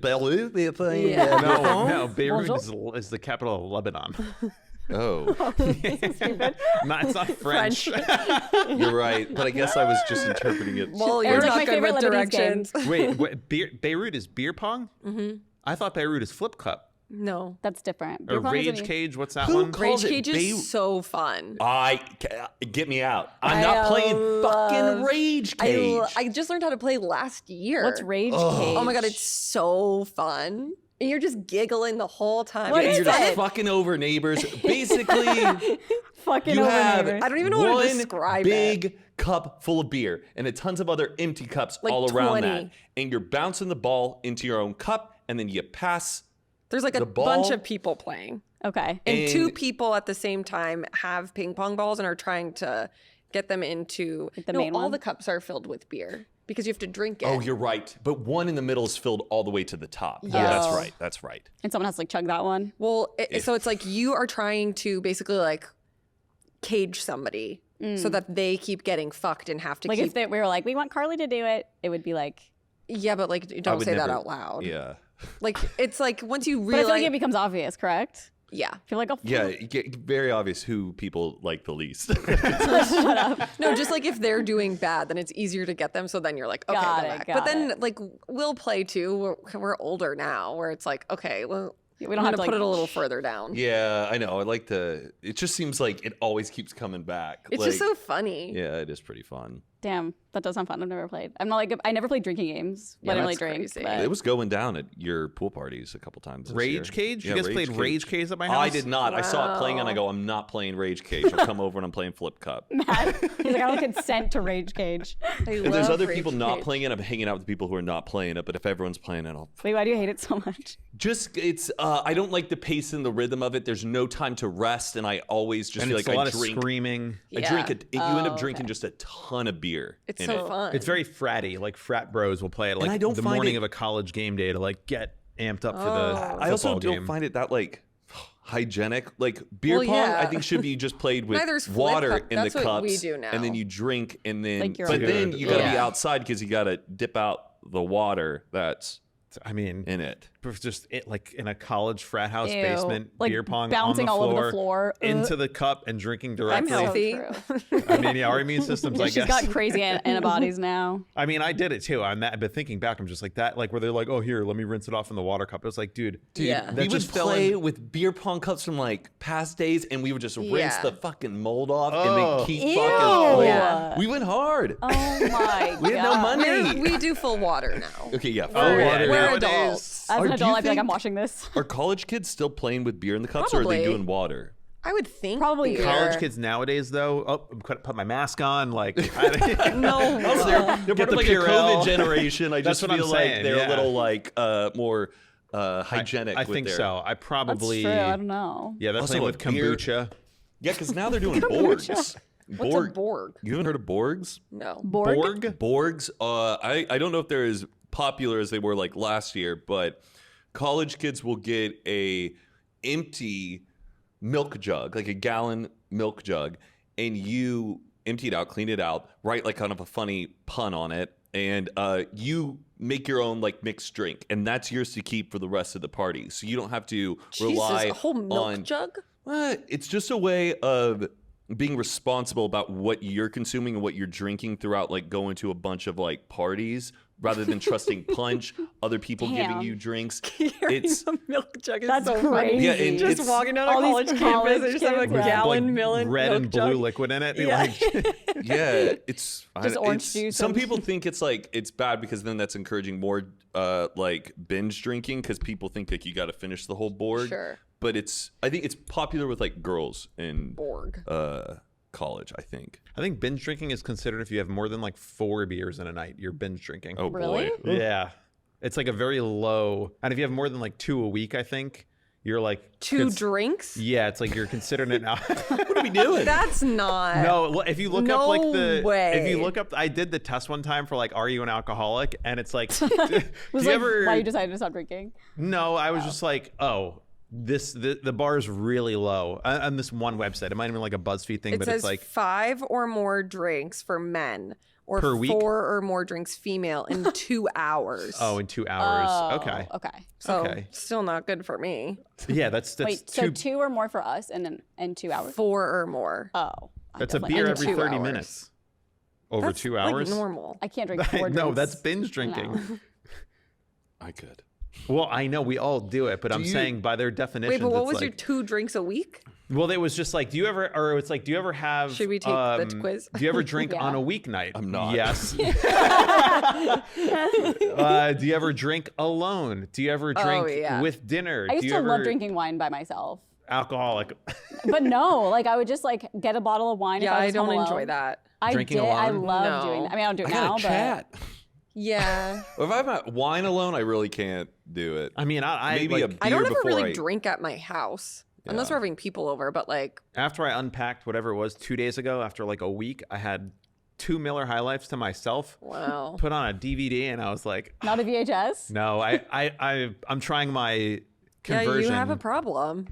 Beirut? Yeah. No, Beirut is the capital of Lebanon. Oh, It's not French. you're right. But I guess I was just interpreting it. Well, It you're was like not my good favorite with Lebanese game. directions. Wait, Beirut is beer pong? Mm-hmm. I thought Beirut is flip cup. No. That's different. Or Beer pong is Rage when you- Cage, what's that Who one? calls Rage it Cage is so fun. Get me out. I'm I not playing fucking love- Rage Cage. I just learned how to play last year. What's Rage Cage? Oh my god, it's so fun. And you're just giggling the whole time. What Yeah, is you're just it? fucking over neighbors. Basically, fucking you over have neighbors. I don't even know how to one describe it. big cup full of beer and a tons of other empty cups Like all around 20. that. And you're bouncing the ball into your own cup, and then you pass. There's like a the ball- bunch of people playing. Okay. And two And- people at the same time have ping pong balls and are trying to get them into the main all one? the cups are filled with beer because you have to drink it. Oh, you're right. But one in the middle is filled all the way to the top. Yeah, Yes. that's right. That's right. And someone has to like chug that one. Well, so it's like you are trying to basically like cage somebody so that they keep getting fucked and have to Like keep. if we were like, we want Carly to do it, it would be like, Yeah, but like I don't would say that never- out loud. Yeah. Like it's like once you but I feel realize, like it becomes obvious, correct? yeah. I feel like, oh, Yeah, it get very obvious who people like the least. No, just like if they're doing bad, then it's easier to get them. So then you're like, okay, Got go it, back. got But then it. like we'll play too. We're older now, where it's like, okay, well, we we don't don't have to put like, it a little further down. Yeah, I know. I like to. It just seems like it always keeps coming back. It's like, just so funny. Yeah, it is pretty fun. Damn, that does sound fun. I've never played. I'm not like, I never played drinking games. Yeah, I didn't really that's drink. crazy. But It was going down at your pool parties a couple times. This Rage year. Cage? You Yeah, guys played Rage Cage at my house? I did not. I saw it playing and I go, I'm not playing Rage Cage. I'll come over and I'm playing Flip Cup. He's like, I don't consent to Rage Cage. I If there's love other Rage people not Cage. playing it, I'm hanging out with the people who are not playing it. But if everyone's playing it, I'll Wait, why do you hate it so much? just it's. I don't like the pace and the rhythm of it. There's no time to rest, and I always just And feel it's like a lot I of drink. screaming. I drink it. You end up Oh, drinking okay. just a ton of beer. It's in so it. fun. It's very fratty. Like frat bros will play it like I don't the find morning it- of a college game day to like get amped up for the football I also don't game. find it that like hygienic. Like beer Well, pong, yeah. I think should be just played with Neither's flip water cup. in the That's what cups, we do now. and then you drink, and then Like your but own- then you got to be Yeah. outside because you got to dip out the water that's I mean, in it. just it, like in a college frat house Ew. basement, Like beer pong bouncing on the all floor, over the floor. into the cup and drinking I'm directly. healthy. True. I mean, yeah, our immune systems, I She's guess. got crazy antibodies now. I mean, I did it too. But thinking back, I'm just like that, like where they're like, "Oh, here, let me rinse it off in the water cup." It was like, dude, Yeah. that We would just fell play in. with beer pong cups from like past days, and we would just rinse Yeah. the fucking mold off and Oh. then keep Ew. fucking. Yeah. We went hard. Oh my We had no God. money. We do full water now. Okay, yeah. Oh, full yeah, water. We're nowadays- adults. As Or an do adult, you I'd be like, I'm think- watching this. Are college kids still playing with beer in the cups, or are Probably. they doing water? I would think Probably beer. College kids nowadays, though, I'm gonna put my mask on. Like, No. Also, they're Get part of the like a Purell. COVID generation. I That's just what I'm feel like saying, they're yeah. a little like more hygienic. I with think their... so. I That's probably, true. I don't know. yeah, they're Also, playing a with beer- kombucha. Yeah, because now they're doing Borgs. What's a Borg? You haven't heard of Borgs? No. Borg? Borgs. I don't know if they're as popular as they were like last year, but college kids will get a empty milk jug, like a gallon milk jug, and you empty it out, clean it out, write like kind of a funny pun on it, and you make your own like mixed drink, and that's yours to keep for the rest of the party. So you don't have to rely Jesus, a whole milk on jug? it's just a way of being responsible about what you're consuming and what you're drinking throughout like going to a bunch of like parties rather than trusting punch, other people giving Damn. you drinks. Carrying It's a milk jug is That's so crazy. funny. Yeah, and Just it's- walking down a all these college campus college and just have a kids, yeah. gallon milk red and blue jug. liquid in it. Yeah. yeah, it's Just orange juice Some and- people think it's bad because then that's encouraging more like binge drinking because people think like you got to finish the whole board. Sure. But I think it's popular with like girls in Borg. college. I think. I think binge drinking is considered if you have more than like 4 beers in a night, you're binge drinking. Oh Really? boy. Yeah. It's like a very low. And if you have more than like 2 a week, I think you're like 2 drinks? Yeah, it's like you're considering it now. What are we doing? That's not. No, well, if you look up like No way. if you look up, I did the test one time for like, are you an alcoholic? And it's like, do Was you like ever? why you decided to stop drinking? No, I was just like, oh, the bar is really low on this one website. It might have been like a BuzzFeed thing, It but says it's like 5 or more drinks for men or Per week? 4 or more drinks female in 2 hours. oh, in 2 hours. Oh, Okay, Okay. So okay. still not good for me. Yeah, that's Wait, so 2 or more for us and 2 hours? 4 or more. Oh. I That's a definitely- beer in every 2 30 hours. minutes. Over That's 2 hours. Like normal. I can't drink 4 drinks. No, that's binge drinking. No. I could. Well, I know we all do it, but I'm you- saying by their definition, Wait, but what it's was like, your 2 drinks a week? well, it was just like, do you ever, or it's like, do you ever have? Should we take the quiz? Do you ever drink Yeah. on a weeknight? I'm not. Yes. Do you ever drink alone? Do you ever drink yeah. with dinner? I used do you to ever love drinking wine by myself. alcoholic? But no, like I would just like get a bottle of wine. Yeah, if I I was don't home enjoy alone. that. I Drinking did. I alone? love No. doing that. I mean, I don't do it I now, got a cat. Yeah. If I'm at wine alone, I really can't do it. I mean, I Maybe like, a beer I don't ever before really I- drink at my house. Unless Yeah. we're having people over, but like, after I unpacked whatever it was 2 days ago, after like a week, I had 2 Miller High Lifes to myself. wow. Put on a DVD, and I was like, not a VHS. no, I'm trying my Yeah, conversion. you have a problem.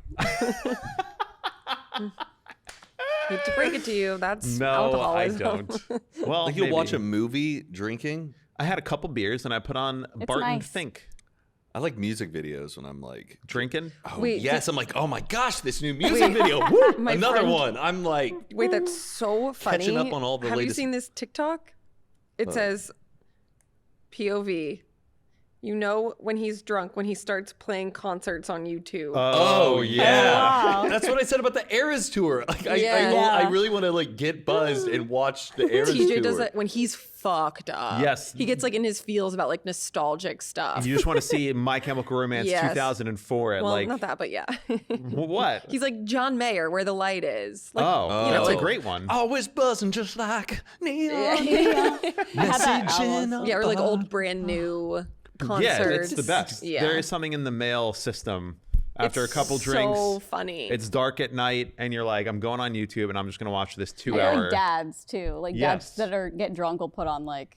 Hate to break it to you, that's No, I alcoholism. don't. Well, Like you'll watch a maybe. movie drinking. I had a couple beers, and I put on Barton nice. Fink I like music videos when I'm like, drinking. oh Wait, yes, I'm like, oh my gosh, this new music video. Woo! My Another friend- one. I'm like, Wait, that's so funny. Catching up on all the Have latest- you seen this TikTok? It says POV. You know when he's drunk, when he starts playing concerts on YouTube. Oh, yeah. Wow. That's what I said about the Eras tour. Like Yeah. I really want to like get buzzed and watch the Eras tour. TJ does it when he's fucked up. Yes. He gets like in his feels about like nostalgic stuff. You just want to see My Chemical Romance Yes. 2004 at well, like not that, but yeah. what? He's like John Mayer, Where the Light Is. Like, Oh, you know, that's like- a great one. Always buzzing just like neon. I had that album. Messaging yeah, or like old brand new concerts. Yeah, it's the best. Yeah. There is something in the mail system. After It's a couple drinks, so funny. it's dark at night, and you're like, I'm going on YouTube, and I'm just gonna watch this I 2 feel hour. like dads too. Like Yes. dads that are get drunk will put on like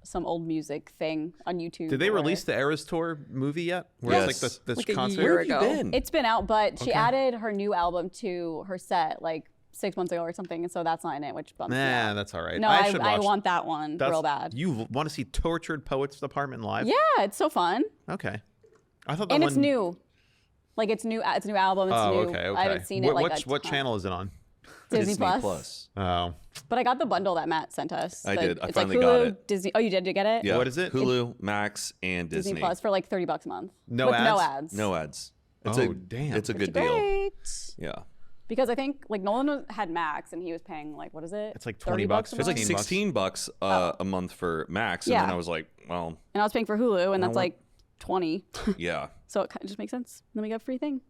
some old music thing on YouTube. Did they or- release the Eras Tour movie yet? Where it's Yes. like this Like a concert. year Where have you ago. been? It's been out, but she added her new album to her set like 6 months ago or something, and so that's not in it, which bums me Nah, out. that's all right. No, I should watch. I want that one that's- real bad. You want to see Tortured Poets Department live? Yeah, it's so fun, Okay. I thought that and one. it's new. Like it's new. It's a new album. It's Oh, new. okay. I haven't seen it like what a ton. channel is it on? Disney Plus. Oh, But I got the bundle that Matt sent us. I The- did. I it's finally like got Hulu, it. Disney. Oh, you did get it? Yeah. What is it? Hulu, Max, and Disney Disney. Plus for like $30 a month. No with No ads? ads. No ads. It's Oh, damn. It's a good deal. Great. Yeah. Because I think like Nolan had Max and he was paying like what is it? It's like 30 $20 bucks a It's like month? 15 $16 a month for Max, and Yeah. then I was like, well, And I was paying for Hulu, and that's what- like 20. yeah. So it kind of just makes sense. Then we got a free thing.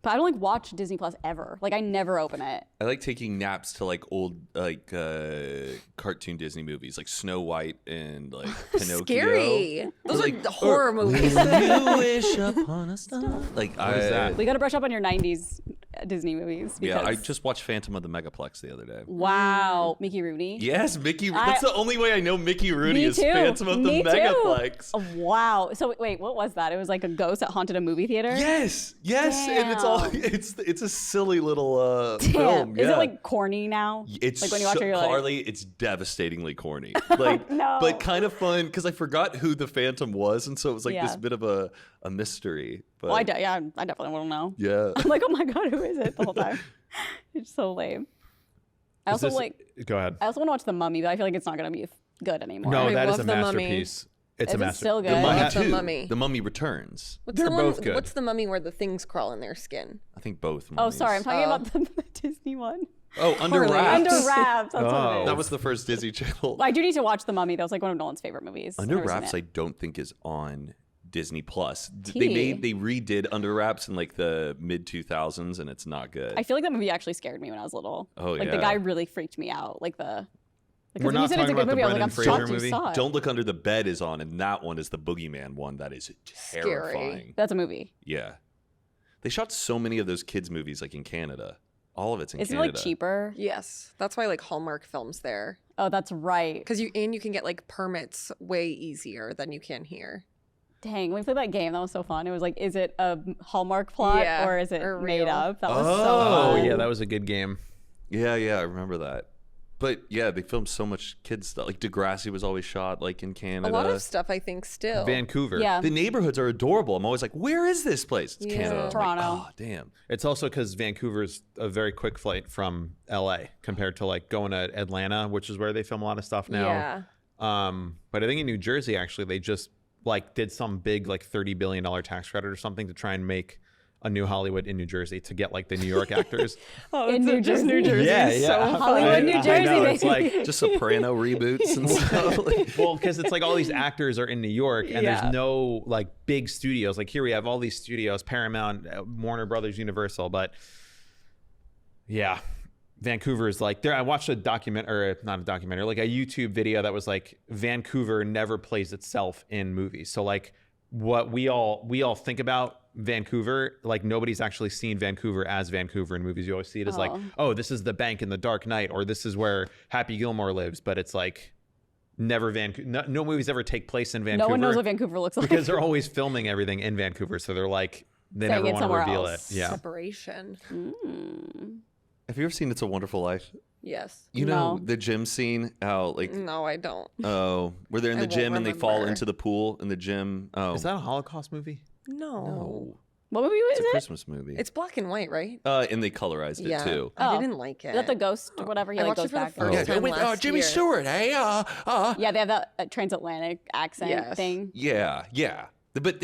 But I don't like watch Disney Plus ever. Like I never open it. I like taking naps to like old like cartoon Disney movies, like Snow White and like Pinocchio. Scary. Those Or, are like, the horror movies. You wish upon a star. Like What is that? We got to brush up on your 90s Disney movies. Yeah, I because- just watched Phantom of the Megaplex the other day. Wow, Mickey Rooney. Yes, Mickey. That's the only way I know Mickey Rooney Me is too. Phantom of the Me too. Megaplex. Oh, wow. So wait, what was that? It was like a ghost that haunted a movie theater. Yes, and it's all Damn. it's a silly little Damn. film. Is yeah. it like corny now? It's like when you watch so, it, you're like, Carly, it's devastatingly corny. Like, No. but kind of fun because I forgot who the Phantom was, and so it was like this Yeah. bit of a mystery. But well, I definitely want to know. yeah, I'm like, oh my god, who is it the whole time? It's so lame. I Is also this- like. Go ahead. I also want to watch The Mummy, but I feel like it's not gonna be good anymore. No, I that is love a The Mummy. masterpiece. It's Is a it masterpiece. still good? The Mummy love The 2. Mummy. The Mummy Returns. What's They're the one, both good. What's the mummy where the things crawl in their skin? I think both. Oh, Mummies. sorry. I'm talking Oh. about the Disney one. Oh, Under Harley. Wraps. Under Wraps. That's what Oh. it That is. was the first Disney Channel. I do need to watch The Mummy. That was like one of Nolan's favorite movies. Under Never seen Wraps, it. I don't think is on Disney Plus. Tea. They redid Under Wraps in like the mid 2000s, and it's not good. I feel like that movie actually scared me when I was little. Oh, Like yeah. the guy really freaked me out. Like the. Because We're when you not said it's a talking good about the movie, I was like, I'm Brendan shocked Fraser you movie? saw it. Don't Look Under the Bed is on, and that one is the Boogeyman one. That is terrifying. That's a movie. Yeah, they shot so many of those kids movies like in Canada. All of it's in Isn't it Canada. like cheaper? Yes, that's why like Hallmark films there, Oh, that's right. because you can get like permits way easier than you can here. Dang, we played that game. That was so fun. It was like, is it a Hallmark plot Yeah, or is it or made real. up? That was Oh. so Oh, fun. yeah, that was a good game. Yeah, I remember that. But yeah, they filmed so much kids stuff. Like Degrassi was always shot like in Canada. A lot of stuff, I think, still. Vancouver. Yeah. The neighborhoods are adorable. I'm always like, where is this place? It's Yeah. Canada. I'm like, Toronto. oh, damn. It's also because Vancouver's a very quick flight from LA compared to like going to Atlanta, which is where they film a lot of stuff now. Yeah. But I think in New Jersey, actually, they just like did some big like $30 billion tax credit or something to try and make a new Hollywood in New Jersey to get like the New York actors. In New Jersey. New Jersey Yeah, is yeah. so fun. Hollywood, New I Jersey. know, it's baby. like Just Soprano reboots and stuff. well, because it's like all these actors are in New York and Yeah. there's no like big studios. Like here we have all these studios, Paramount, Warner Brothers, Universal, but yeah, Vancouver is like there. I watched a document or not a documentary, like a YouTube video that was like Vancouver never plays itself in movies. So like what we all think about Vancouver, like nobody's actually seen Vancouver as Vancouver in movies. You always see it as like, oh, this is the bank in The Dark Knight, or this is where Happy Gilmore lives, but it's like never Vancouver. No movies ever take place in Vancouver. No one knows what Vancouver looks like. because they're always filming everything in Vancouver, so they're like they Saying never it want to somewhere reveal else. it. Yeah. Separation. Have you ever seen It's a Wonderful Life? Yes. You know No. the gym scene? How like No, I don't. where they're in I the won't gym and they fall remember. into the pool in the gym. Oh, Is that a Holocaust movie? No. What movie was it's a it? Christmas movie. It's black and white, right? And they colorized it Yeah. too. I Oh. didn't like it. Is that the ghost or whatever? He I like watched goes it for the back. first and- time last Jimmy year. Stewart, hey, Yeah, they have that transatlantic accent Yes. thing. Yeah. But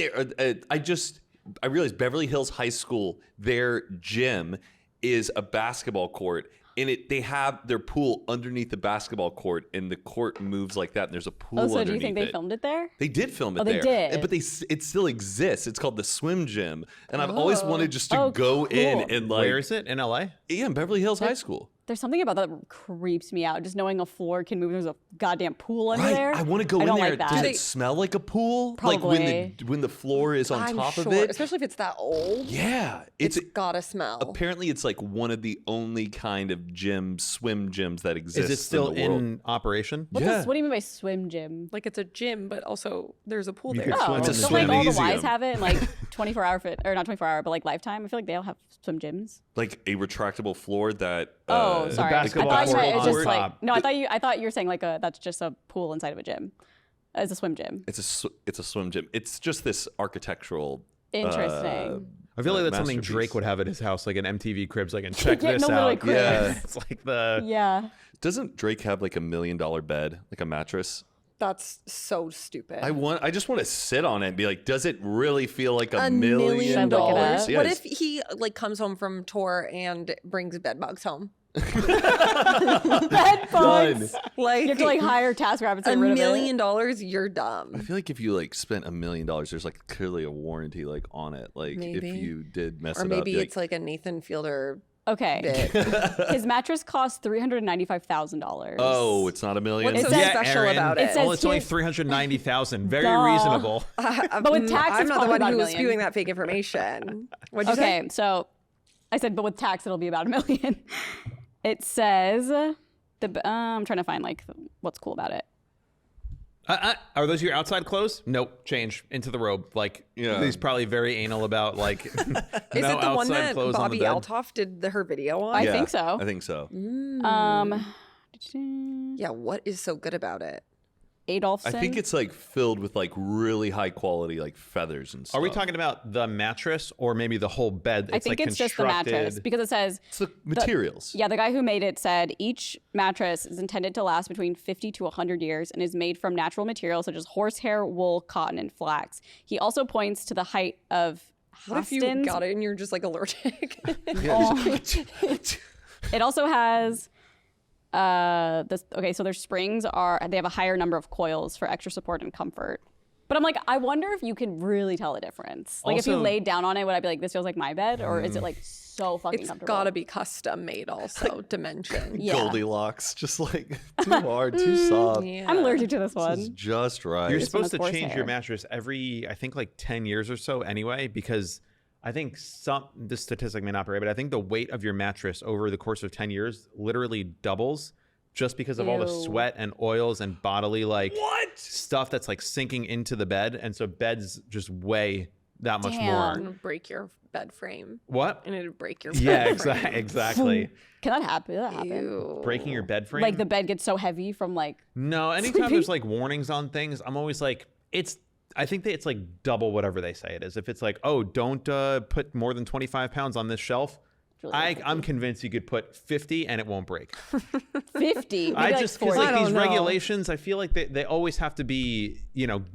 I realized Beverly Hills High School, their gym is a basketball court, and they have their pool underneath the basketball court, and the court moves like that, and there's a pool Oh, so do underneath you think they it. filmed it there? They did film it Oh, they there. did? But it still exists. It's called the swim gym. And I've always wanted just to Oh, go in cool. and like Where is it? In LA? yeah, in Beverly Hills High School. There's something about that creeps me out. Just knowing a floor can move. There's a goddamn pool under Right. there. I want to go I in don't there. Like that. Does it smell like a pool? Like Probably. when the floor is on I'm top sure, of it? especially if it's that old. Yeah. It's gotta smell. apparently it's like one of the only kind of swim gyms that exists. Is it still in the world. in operation? What Yeah. what do you mean by swim gym? Like it's a gym, but also there's a pool You there. could swim Oh, in the don't swim like all the museum. Ys have it, and like 24 hour fit or not 24 hour, but like Lifetime. I feel like they all have swim gyms. Like a retractable floor that Oh, sorry. basketball I thought you court meant it's on just top. like no. I thought you were saying like that's just a pool inside of a gym, as a swim gym. it's a swim gym. It's just this architectural Interesting. I feel like that's something masterpiece. Drake would have at his house, like an MTV Cribs, like, and check Yeah, this no, literally out. Cribs. Yeah, it's like the Yeah. Doesn't Drake have like $1 million bed, like a mattress? That's so stupid. I just want to sit on it and be like, does it really feel like $1 $1 million? Should I look it dollars. up? Yeah, What it's- if he like comes home from tour and brings bed bugs home? Bed bugs. Like You have to like hire TaskRabbit to $1 get rid of it. million, you're I dumb. feel like if you like spent $1 million, there's like clearly a warranty like on it. Like Maybe. if you did mess Or it up, maybe you're it's like a Nathan Fielder Okay. bit. His mattress costs $395,000. oh, it's not $1 million. What's so says- special Aaron, about It it? says well, it's only here- 390,000. Very Duh. reasonable. But with tax, I'm it's not the probably one about who $1 was million. spewing that fake information. What'd you say? Okay, so I said, but with tax, it'll be about $1 million. It says I'm trying to find like what's cool about it. Are those your outside clothes? Nope. Change into the robe. Like, Yeah. he's probably very anal about like. Is it the one that Bobby bed. Altoff did her video on? I Yeah, think so. I think so. Um, Yeah, what is so good about it? Adolphson. I think it's like filled with like really high quality like feathers and stuff. Are we talking about the mattress or maybe the whole bed? I think like it's just the mattress because it says It's the materials. the guy who made it said each mattress is intended to last between 50 to 100 years and is made from natural materials such as horsehair, wool, cotton, and flax. He also points to the height of What if you Hastings. got it and you're just like allergic? It also has so their springs they have a higher number of coils for extra support and comfort. But I'm like, I wonder if you can really tell a difference. Like if you Also- laid down on it, would I be like, this feels like my bed? Or is it like so fucking It's comfortable? gotta be custom made also, dimension. Yeah. Goldilocks, just like too hard, too soft. Yeah. I'm allergic to this This is one. just right. You're This one supposed to has change your horsehair. mattress every, I think, like 10 years or so anyway, because I think this statistic may not be right, but I think the weight of your mattress over the course of 10 years literally doubles just because of all the Ew. sweat and oils and bodily stuff that's like sinking into the bed. And so beds just weigh that much Damn. more. It'd break your bed frame. What? And it'd break your Yeah, bed frame. exactly. Can that happen? Did that happen? Ew. Breaking your bed frame? Like the bed gets so heavy from like No, anytime there's like warnings on things, I'm always like, I think that it's like double whatever they say it is. If it's like, oh, don't put more than 25 pounds on this shelf, really like I'm convinced you could put 50 and it won't break. 50. I maybe just, like because 40. like I these don't know. regulations, I feel like they always have to be,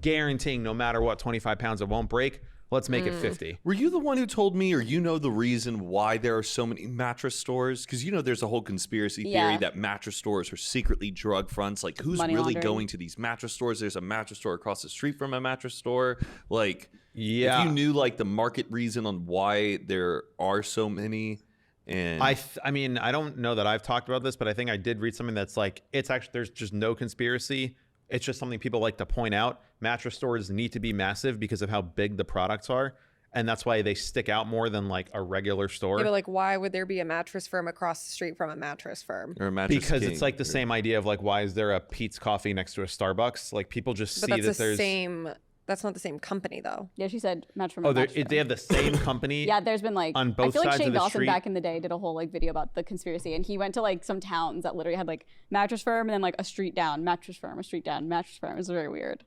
guaranteeing no matter what, 25 pounds it won't break. Let's make it 50. Were you the one who told me, or the reason why there are so many mattress stores? Because there's a whole conspiracy theory Yeah. that mattress stores are secretly drug fronts. Like, who's Money really laundering. going to these mattress stores? There's a mattress store across the street from a mattress store. Like, Yeah. if you knew like the market reason on why there are so many, and I mean, I don't know that I've talked about this, but I think I did read something that's like, it's actually, there's just no conspiracy. It's just something people like to point out. Mattress stores need to be massive because of how big the products are. And that's why they stick out more than like a regular store. Yeah, but like, why would there be a mattress firm across the street from a mattress firm? or a mattress Because king, it's like the or- same idea of like, why is there a Pete's Coffee next to a Starbucks? Like people just But see that's that the there's... same. That's not the same company though. Yeah, she said match from Oh, a mattress they firm. have the same company? Yeah, there's been like on I both feel like sides Shane of the Dawson street? back in the day did a whole like video about the conspiracy, and he went to like some towns that literally had like mattress firm and then like a street down mattress firm, a street down mattress firm. It's very weird.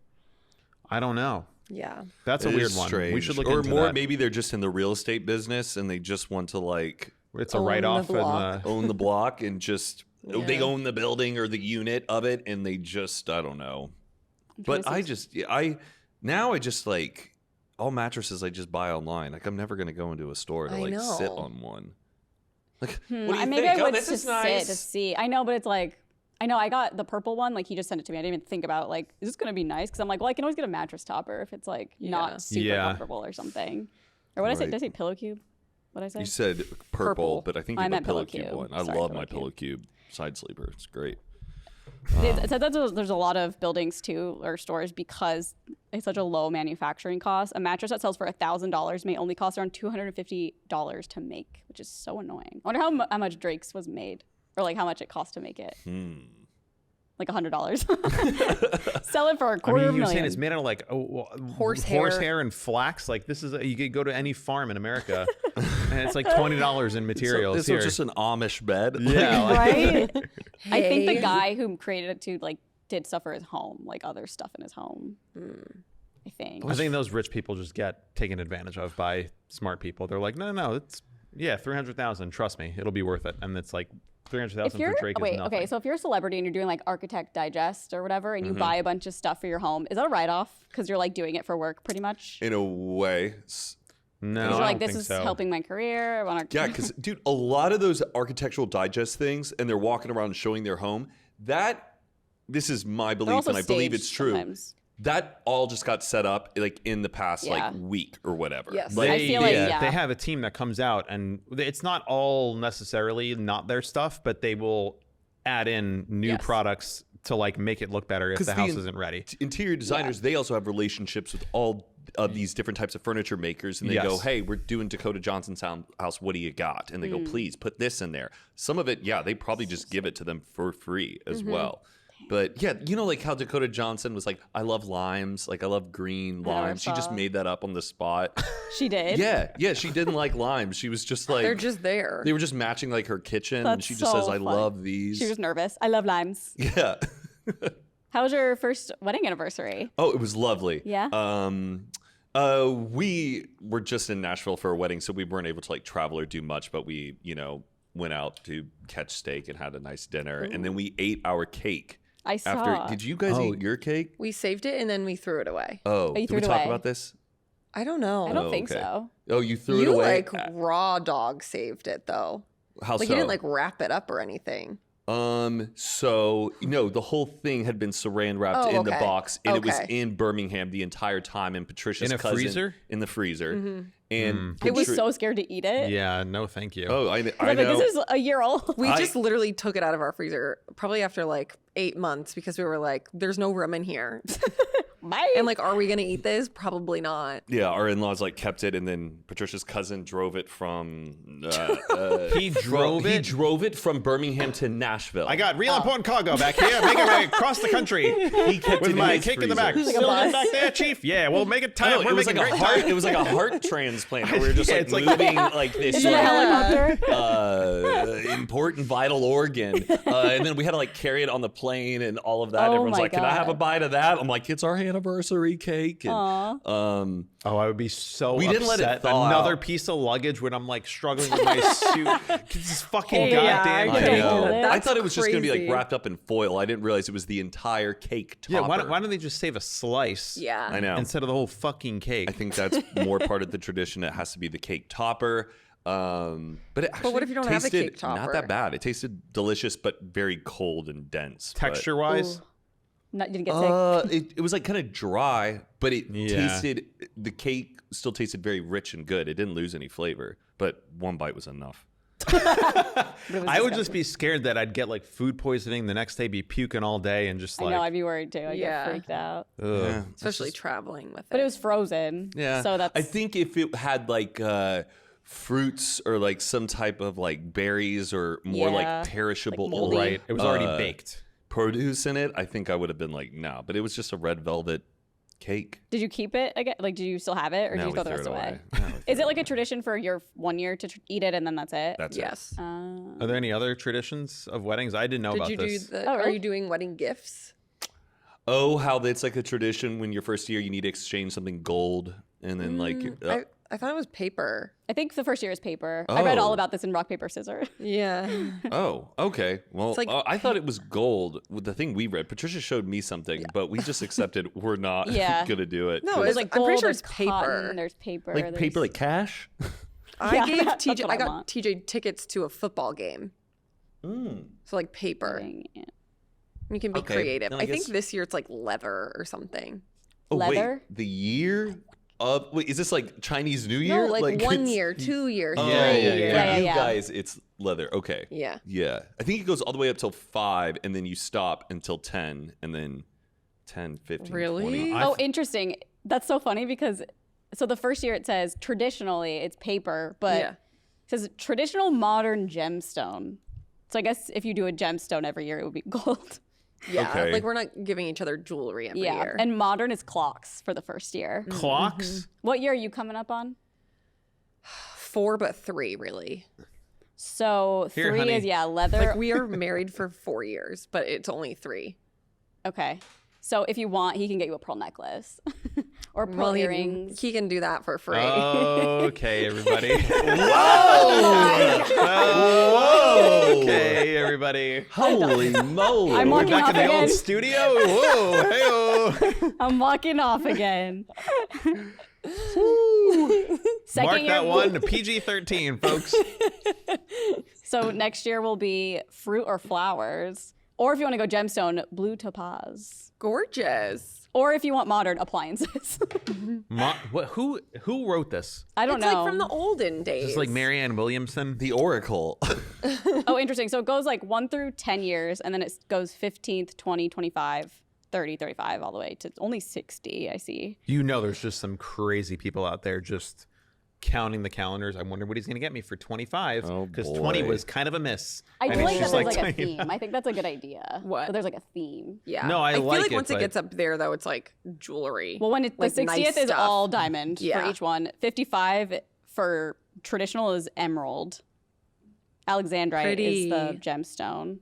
I don't know. Yeah. That's a It weird is one. We strange. should look or into more, that. maybe they're just in the real estate business and they just want to like It's a Own the write-off. block. own the block and just they Yeah. own the building or the unit of it, and they just I don't know. But I just like all mattresses I just buy online. Like I'm never gonna go into a store to I like sit know. on one. Like what do you Maybe think? I Oh, would this just is nice. sit to see. I know, but it's like I know I got the purple one. Like he just sent it to me. I didn't even think about like is this gonna be nice? Because I'm like, well, I can always get a mattress topper if it's like Yeah. not super Yeah. comfortable or something. Or what did I say? Right. Did I say pillow cube? What did I say? You said purple, Purple. but I think I you have a meant pillow pillow cube cube. one. I Sorry, love pillow my cube. pillow cube side sleeper. It's great. It said that there's a lot of buildings too or stores because it's such a low manufacturing cost. A mattress that sells for $1,000 may only cost around $250 to make, which is so annoying. I wonder how much Drake's was made, or like how much it cost to make it. Like $100. Sell it for a I quarter mean, you were saying million. it's made out of like Horsehair. horsehair and flax. Like this is you could go to any farm in America, and it's like $20 in materials This here. is just an Amish bed. Yeah, like- Right? I think the Hey. guy who created it too like did stuff for his home, like other stuff in his home. I think. I think those rich people just get taken advantage of by smart people. They're like, no, it's 300,000. Trust me, it'll be worth it. And it's like 300,000 If for you're Drake is nothing. okay, so if you're a celebrity and you're doing like Architect Digest or whatever, and you buy a bunch of stuff for your home, is that a write-off because you're like doing it for work, pretty much? In a way. No, Because I you're like, don't this think is so. helping my career. I want to. Yeah, because dude, a lot of those architectural digest things, and they're walking around showing their home. This is my belief, and I believe it's true. Sometimes. That all just got set up like in the past Yeah. like week or whatever. Yes. Like, I feel like, yeah. They have a team that comes out, and it's not all necessarily not their stuff, but they will add in new Yes. products to like make it look better if 'Cause the the house in- isn't ready. interior designers, they also have relationships with all of these different types of furniture makers, and they go, Yes. hey, we're doing Dakota Johnson's house, what do you got? And they go, please put this in there. Some of it, yeah, they probably just give it to them for free as well. But yeah, like how Dakota Johnson was like, I love limes, like I love green never limes. She just saw. made that up on the spot. She did. yeah, she didn't like limes. She was just like, They're just there. they were just matching like her kitchen, and That's she just so says, I funny. love these. She was nervous. I love limes. yeah. How was your first wedding anniversary? Oh, it was lovely. Yeah? We were just in Nashville for a wedding, so we weren't able to like travel or do much, but we, went out to catch steak and had a nice dinner. And then we ate our cake. I saw. Did you guys eat your cake? We saved it and then we threw it away. Oh, you did threw we it talk away? about this? I don't know. I don't think okay. so. Oh, you threw it You away? like raw dog saved it though. How Like so? you didn't like wrap it up or anything. So the whole thing had been saran wrapped Oh, in the okay. box, and it was Okay. in Birmingham the entire time. And Patricia's In a cousin freezer? in the freezer, and I was Patri- so scared to eat it. Yeah, no, thank you. Oh, I I'm know. like, this is a year old. We just literally took it out of our freezer probably after like 8 months because we were like, there's no room in here. Bye. And like, are we going to eat this? Probably not. Yeah, our in-laws like kept it, and then Patricia's cousin drove it from. He drove it? He drove it from Birmingham to Nashville. I got real important cargo back here. Make it way across the country. He kept With it my in his cake in the back. freezer. Still bus. in back there, Chief? Yeah, we'll make it I time. know, We're it was making like a great heart. time. It was like a heart transplant. Where we were just Yeah, like it's like- moving like this. Is it a helicopter? Important vital organ, and then we had to like carry it on the plane and all of that. Oh Everyone's my like, "Can I have a God. bite of that?" I'm like, "It's our anniversary cake." And, Aw. Oh, I would be so We upset. didn't let it thaw Another out. piece of luggage when I'm like struggling with my suit. This fucking Yeah, goddamn I cake. know. I That's thought it was just going to be like crazy. wrapped up in foil. I didn't realize it was the entire cake topper. Yeah, why don't they just save a slice? Yeah. I know. Instead of the whole fucking cake. I think that's more part of the tradition. It has to be the cake topper. But it actually what if you don't have a tasted cake not topper? that bad. It tasted delicious, but very cold and dense. but- Texture wise. Not, didn't get sick. it was like kind of dry, but it Yeah. tasted. The cake still tasted very rich and good. It didn't lose any flavor, but one bite was enough. I would just be scared that I'd get like food poisoning the next day, be puking all day, and just I like, know, I'd be worried too. I'd Yeah. get freaked out. ugh. Especially traveling with it. But it was frozen. Yeah. So that's. I think if it had like fruits or like some type of like berries or more Yeah, like perishable, like moldy. Right. It was already uh, baked. produce in it, I think I would have been like, no. But it was just a red velvet cake. Did you keep it again? Like, did you still have it, or No, did you we throw the threw rest it away? No, we Is threw it like away. a tradition for your 1 year to eat it and then that's it? That's yes. Are there any other traditions of weddings? I didn't know Did about you do this. the? Oh, Are really? you doing wedding gifts? Oh, how it's like a tradition when your first year you need to exchange something gold and then like I thought it was paper. I think the first year is paper. I read all Oh. about this in Rock, Paper, Scissors. Yeah. oh, okay. Well, like- I thought it was gold. With the thing we read, Patricia showed me something, but we just accepted we're not Yeah. gonna do it. No, There's it's like I'm pretty gold, sure there's it's paper. cotton, there's paper. like paper, like cash. I Yeah, gave that's TJ. what I I got want. TJ tickets to a football game. Mm. So like paper. Yeah. You can be Okay, creative. then I I think guess- this year it's like leather or something. Oh Leather? wait, the year of wait, is this like Chinese New Year? No, like 1 it's- year, 2 years, Oh, 3 Yeah, yeah, years. yeah. For Yeah, you yeah. guys, it's leather. Okay. Yeah. Yeah, I think it goes all the way up till 5, and then you stop until 10, and then 10, 15, Really? 20. Oh, interesting. That's so funny because so the first year it says traditionally it's paper, but Yeah. it says traditional modern gemstone. So I guess if you do a gemstone every year, it would be gold. Yeah. Okay. Like we're not giving each other jewelry every Yeah. year. And modern is clocks for the first year. Clocks? What year are you coming up on? 4 but 3 really. So Here, 3 honey. is leather. Like we are married for 4 years, but it's only 3. Okay. So if you want, he can get you a pearl necklace or pearl Well, earrings. he can do that for free. Okay, everybody. Whoa! Okay, everybody. Holy moly! I'm We're walking back off in the old again. studio. Whoa, hey-o. I'm walking off again. Second Mark year, that one to PG-13, folks. So next year will be fruit or flowers. Or if you want to go gemstone, blue topaz. Gorgeous. Or if you want modern, appliances. Who wrote this? I don't It's know. like from the olden days. Is this like Marianne Williamson? The Oracle. Oh, interesting. So it goes like 1 through 10 years, and then it goes 15th, 20, 25, 30, 35, all the way to only 60, I see. You know there's just some crazy people out there just counting the calendars. I wonder what he's going to get me for 25 Oh, because 20 boy. was kind of a miss. I And do it's like that just there's like a 20. theme. I think that's a good idea. What? So there's like a theme. Yeah. No, I feel like like it, once but- it gets up there, though, it's like jewelry. Well, when the Like, 60th nice is stuff. all diamond for Yeah. each one. 55 for traditional is emerald. Alexandrite is the Pretty. gemstone.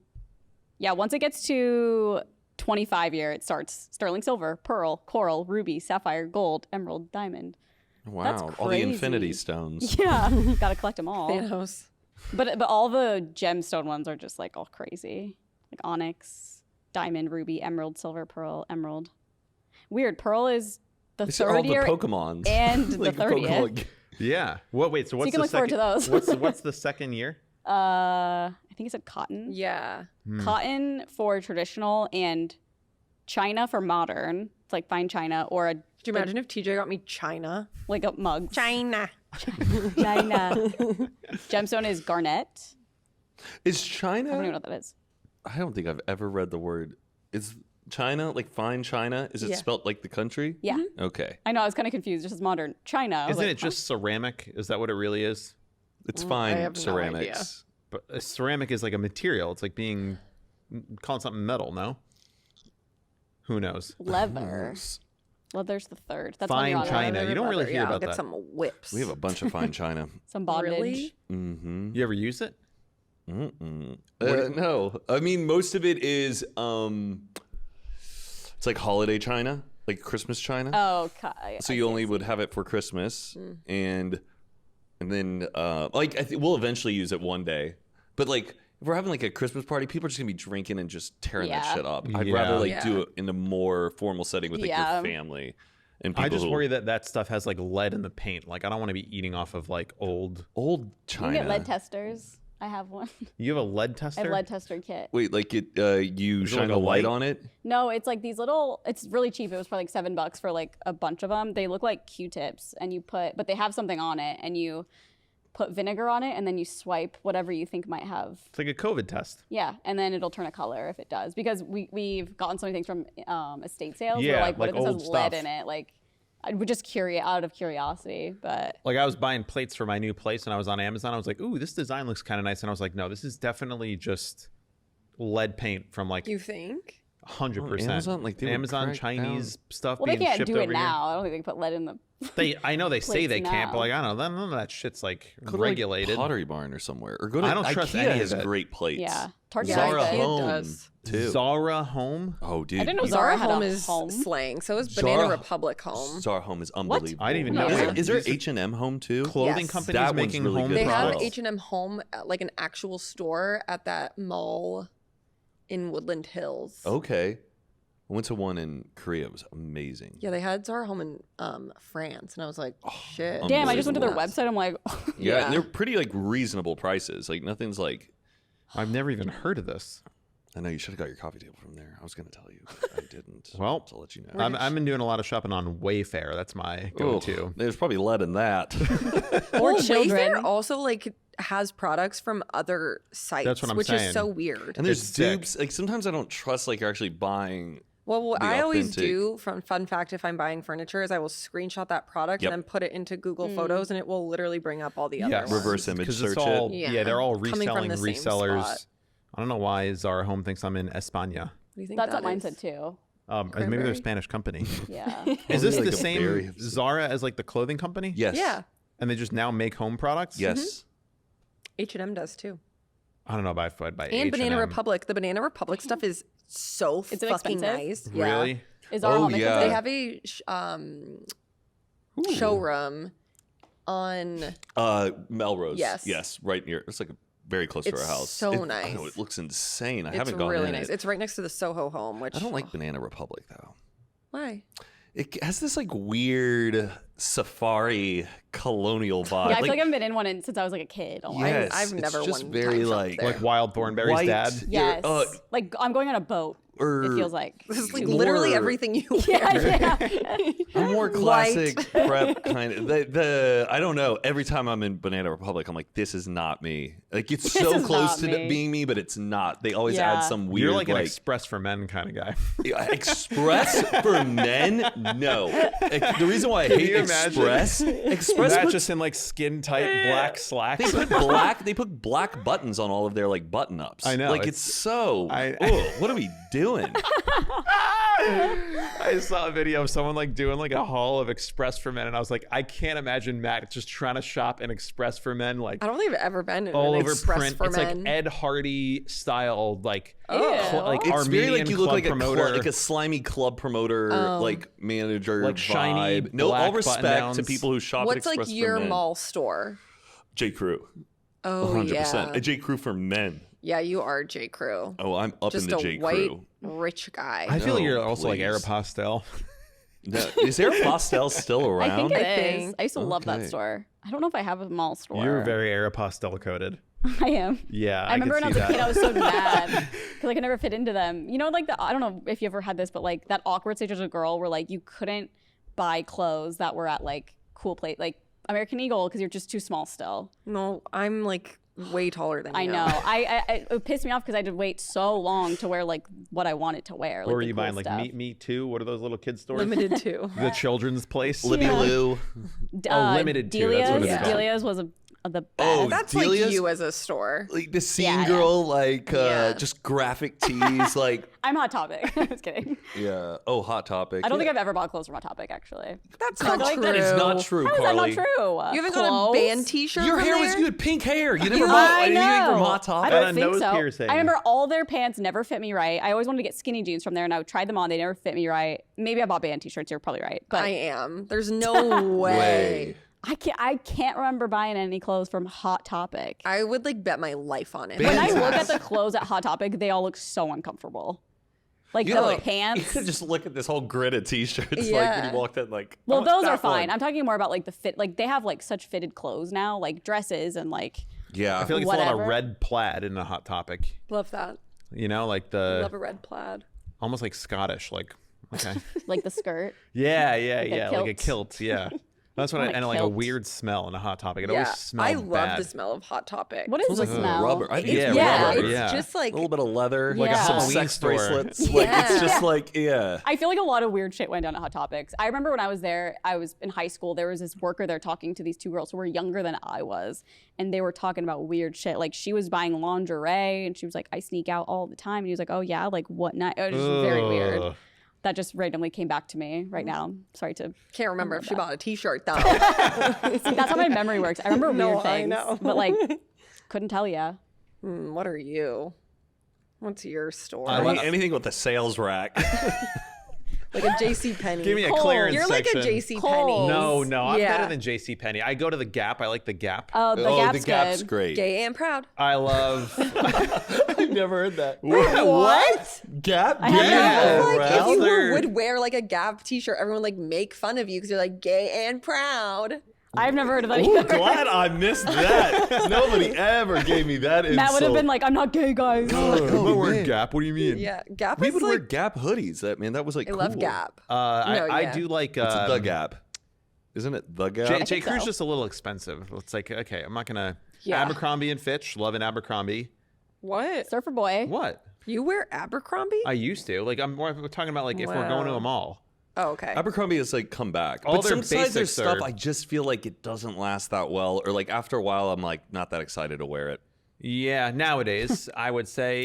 Yeah, once it gets to 25-year, it starts sterling silver, pearl, coral, ruby, sapphire, gold, emerald, diamond. Wow, That's all the crazy. infinity stones. Yeah, gotta collect them all. Thanos. But all the gemstone ones are just like all crazy, like onyx, diamond, ruby, emerald, silver, pearl, emerald. Weird. Pearl is the These are third all the year Pokemons. and the Like 30th. Pokemon. Yeah. Wait. So what's you can the look forward second? to those. what's the second year? I think it said cotton. Yeah. Cotton for traditional and China for modern. It's like fine china or a Could you imagine if TJ got me China? like a mug. China. China. Gemstone is garnet. Is I China? don't even know what that is. I don't think I've ever read the word. Is China like fine China? Is it Yeah. spelt like the country? Yeah. Okay. I know. I was kind of confused. Just as modern China. I was Isn't like, it just ceramic? Is that what it really is? It's I fine have no ceramics. But a ceramic is like a material. It's like calling something metal. No. Who knows? leather. Leather's the third. That's when Fine you're on China. leather. You don't really hear I'll about get that. some whips. We have a bunch of fine china. Some bondage. Really? Mm-hmm. You ever use it? No, I mean most of it is it's like holiday china, like Christmas china. Oh, So you only would have it for Christmas, and then like we'll eventually use it one day. But like if we're having like a Christmas party, people are just gonna be drinking and just tearing that Yeah. shit up. I'd Yeah. rather like Yeah. do it in a more formal setting with like Yeah. your family and people I just who worry that stuff has like lead in the paint. Like I don't want to be eating off of like old. old You china. can get lead testers. I have one. You have a lead I tester? have lead tester kit. Wait, like you Is it shine like a a light light? on it? No, it's like these little. It's really cheap. It was probably like $7 for like a bunch of them. They look like Q-tips, and but they have something on it, and you put vinegar on it, and then you swipe whatever you think might have. It's like a COVID test. Yeah, and then it'll turn a color if it does. Because we've gotten so many things from estate sales. Yeah, We're like, what like if this old has lead stuff. in it? Like, I would just out of curiosity, but Like I was buying plates for my new place and I was on Amazon. I was like, ooh, this design looks kind of nice. And I was like, no, this is definitely just lead paint from like You think? 100%. Amazon, like, they would Amazon crack Chinese stuff well, they being can't shipped do it over now. I don't think they can put lead in the. I know they say they plates can't, but now. like I don't know, none of that shit's like Go to, regulated. like, Pottery Barn or somewhere, or go to I don't trust IKEA any of has it. great plates. Yeah, Target Zara has good. Home does. too. Zara Home. Oh, dude, I didn't know you- Zara Zara had a Home is home. slang. So is Banana Zara- Republic Home. Zara Home is unbelievable. I didn't even know Is, that. is there These are H&M Home too? Clothing Yes. companies That one's making really home good They as have well. H&M Home, like an actual store at that mall in Woodland Hills. Okay. I went to one in Korea. It was amazing. Yeah, they had Zara Home in France, and I was like, shit. Damn, I just went to their Unbelievable. website. I'm like, Yeah, Yeah. and they're pretty like reasonable prices. Like nothing's like. I've never even heard of this. I know you should have got your coffee table from there. I was going to tell you, but I didn't. Well, so I'll let you know. I've been doing a lot of shopping on Wayfair. That's my go-to. Oh, there's probably lead in that. or Well, children. Wayfair also like has products from other sites, That's what I'm which saying. is so weird. And there's It's sick. dupes. Like sometimes I don't trust like you're actually buying. Well, what the I always authentic- do, fun fact, if I'm buying furniture, is I will screenshot that product Yep. and then put it into Google Photos, and it will literally bring up all the Yeah, other ones. Reverse image Because search it's all it. yeah, they're all Coming from reselling the same resellers. spot. I don't know why Zara Home thinks I'm in España. What do you think That's that what mine is? said too. Maybe they're a Cranberry? Spanish company. Yeah. Is this Like the a berry same of- Zara as like the clothing company? Yes. Yeah, And they just now make home products? Yes. H&M does too, I don't know if I'd buy and Banana H&M. Republic. The Banana Republic stuff is so Is it fucking expensive? nice. Yeah. Really? Is our Oh, home yeah. expensive? They have a showroom on. Melrose. Yes. Yes. Right near. It's like very close to It's our house. so I know, nice. it looks insane. I It's haven't gone really in nice. it. It's right next to the Soho Home, which I don't like Banana Republic though. Why? It has this like weird safari colonial vibe. Yeah, I feel like I haven't been in one since I was like a kid. Oh, my- yes, I've never it's just one very time like shopped there. Like Wild Thornberry's white. dad? Yes. You're, like I'm going on a boat. or It feels like. This is like More- literally everything you wear. Yeah, yeah. a more White. classic prep kind of the I don't know. Every time I'm in Banana Republic, I'm like, this is not me. Like it's so is close not to me. being me, but it's not. They always Yeah. add some weird You're like an Express for Men kind of guy. Express for men. No, the reason why I hate you imagine? Express Not puts- just in like skin tight black They slacks. put black buttons on all of their like button ups. I know, Like it's so. I- oh, what are we doing? doing? I saw a video of someone like doing like a haul of Express for Men, and I was like, I can't imagine Matt just trying to shop in Express for Men, like I don't think I've ever been in all an over Express print. for It's Men. like Ed Hardy style, like Oh. like It's Armenian very like you look club like promoter. like a slimy club promoter, like manager, Like shiny vibe. No, black all respect to button-downs. people who shop at What's Express like for your Men. mall store? J. Crew, Oh 100%. yeah, A J. Crew for men. yeah. You are J. Crew. Oh, I'm up Just in the a J. white Crew. rich guy. I feel like No, you're also like please. Aeropostale. No, is Aeropostale still around? I think it think. is. I used to love that Okay. store. I don't know if I have a mall store. You're very Aeropostale coded. I am. Yeah, I remember when I could was a see kid, I that. was so mad because I could never fit into them. You know, like I don't know if you ever had this, but like that awkward stage as a girl where like you couldn't buy clothes that were at like cool place, like American Eagle, because you're just too small still. No, I'm like way taller than you. I know. It pissed me off because I had to wait so long to wear like what I wanted to wear. Like, What were the you cool buying? Like stuff. Meet Me Too? What are those little kid stores? Limited to. The children's place. Libby Yeah. Lou. Limited to, that's what Delia's. it's called. Delia's was the best. Oh, That's Delia's? like you as a store. Like the scene Yeah, yeah. girl, like Yeah. just graphic tees, like I'm Hot Topic. I was kidding. yeah. Oh, Hot Topic. I don't yeah. think I've ever bought clothes from Hot Topic actually. That's I not feel like true. That is not true, How is that not Carly. true? You haven't got a Clothes? band T-shirt. Your from hair there? was you had pink hair. You never I bought anything from know. Hot I Topic. Got a don't think nose so. piercing. I remember all their pants never fit me right. I always wanted to get skinny jeans from there, and I would try them on. They never fit me right. Maybe I bought band T-shirts. You're probably right, but I am. There's no way. I can't remember buying any clothes from Hot Topic. I would like bet my life on it. When I Band- look at the clothes at Hot Topic, they all look so uncomfortable. Like You the know, like, You pants. could just look at this whole grid of t-shirts like when Yeah. you walked in like Well, oh, those are that fine. one. I'm talking more about like the fit. Like they have like such fitted clothes now, like dresses and like. Yeah. I feel like it's a lot of Whatever. red plaid in a Hot Topic. Love that. You know, like the Love a red plaid. almost like Scottish. Like okay. Like the skirt. Yeah, a yeah, like a kilt. kilt. Yeah. That's what I I want a and like a kilt. weird smell in a Hot Topic. It Yeah, always smells I love bad. the smell of Hot Topic. What is the Smells like smell? rubber. I think Yeah, it's Yeah, rubber, it's yeah. just a like little bit of leather, Like a some Halloween sex store. bracelets. Like it's just like yeah. I feel like a lot of weird shit went down at Hot Topics. I remember when I was there, I was in high school. There was this worker there talking to these two girls who were younger than I was, and they were talking about weird shit. Like she was buying lingerie, and she was like, "I sneak out all the time." And he was like, "Oh yeah, like what night?" It was just very weird. Ugh. That just randomly came back to me right now. Sorry to. can't remember if she bought a T-shirt though. See, that's how my memory works. I remember No, weird I things, know. but like couldn't tell you. What are you? What's your store? Anything with a sales rack. Like a J.C. Penney. Give me a Kohl's. clearance You're like a section. J.C. Kohl's. Penney. No, I'm Yeah. better than J.C. Penney. I go to the Gap. I like the Gap. Oh, the oh, Gap's the Gap's good. great. Gay and proud. I love. I've never heard that. What? Gap? I have Yeah, never- Like Ralph, if you they're- would wear like a Gap T-shirt, everyone would like make fun of you because you're like gay and proud. I've never heard of that Ooh, either. glad I missed that. Nobody ever gave me that insult. Matt would have been like, "I'm not gay, guys." I'm not wearing man. Gap. What do you mean? Yeah, Gap We is would like wear Gap hoodies. That was like I cool. love Gap. I yeah. do like. It's the Gap. Isn't it the Gap? J. think Crew's so. just a little expensive. It's like okay, I'm not gonna. Yeah. Abercrombie and Fitch, loving Abercrombie. What? Surfer boy. What? You wear Abercrombie? I used to. Like I'm more talking about like if we're going to a mall. Oh, okay. Abercrombie has like come back. All But their sometimes there's basics stuff are- I just feel like it doesn't last that well, or like after a while I'm like not that excited to wear it. Yeah, nowadays I would say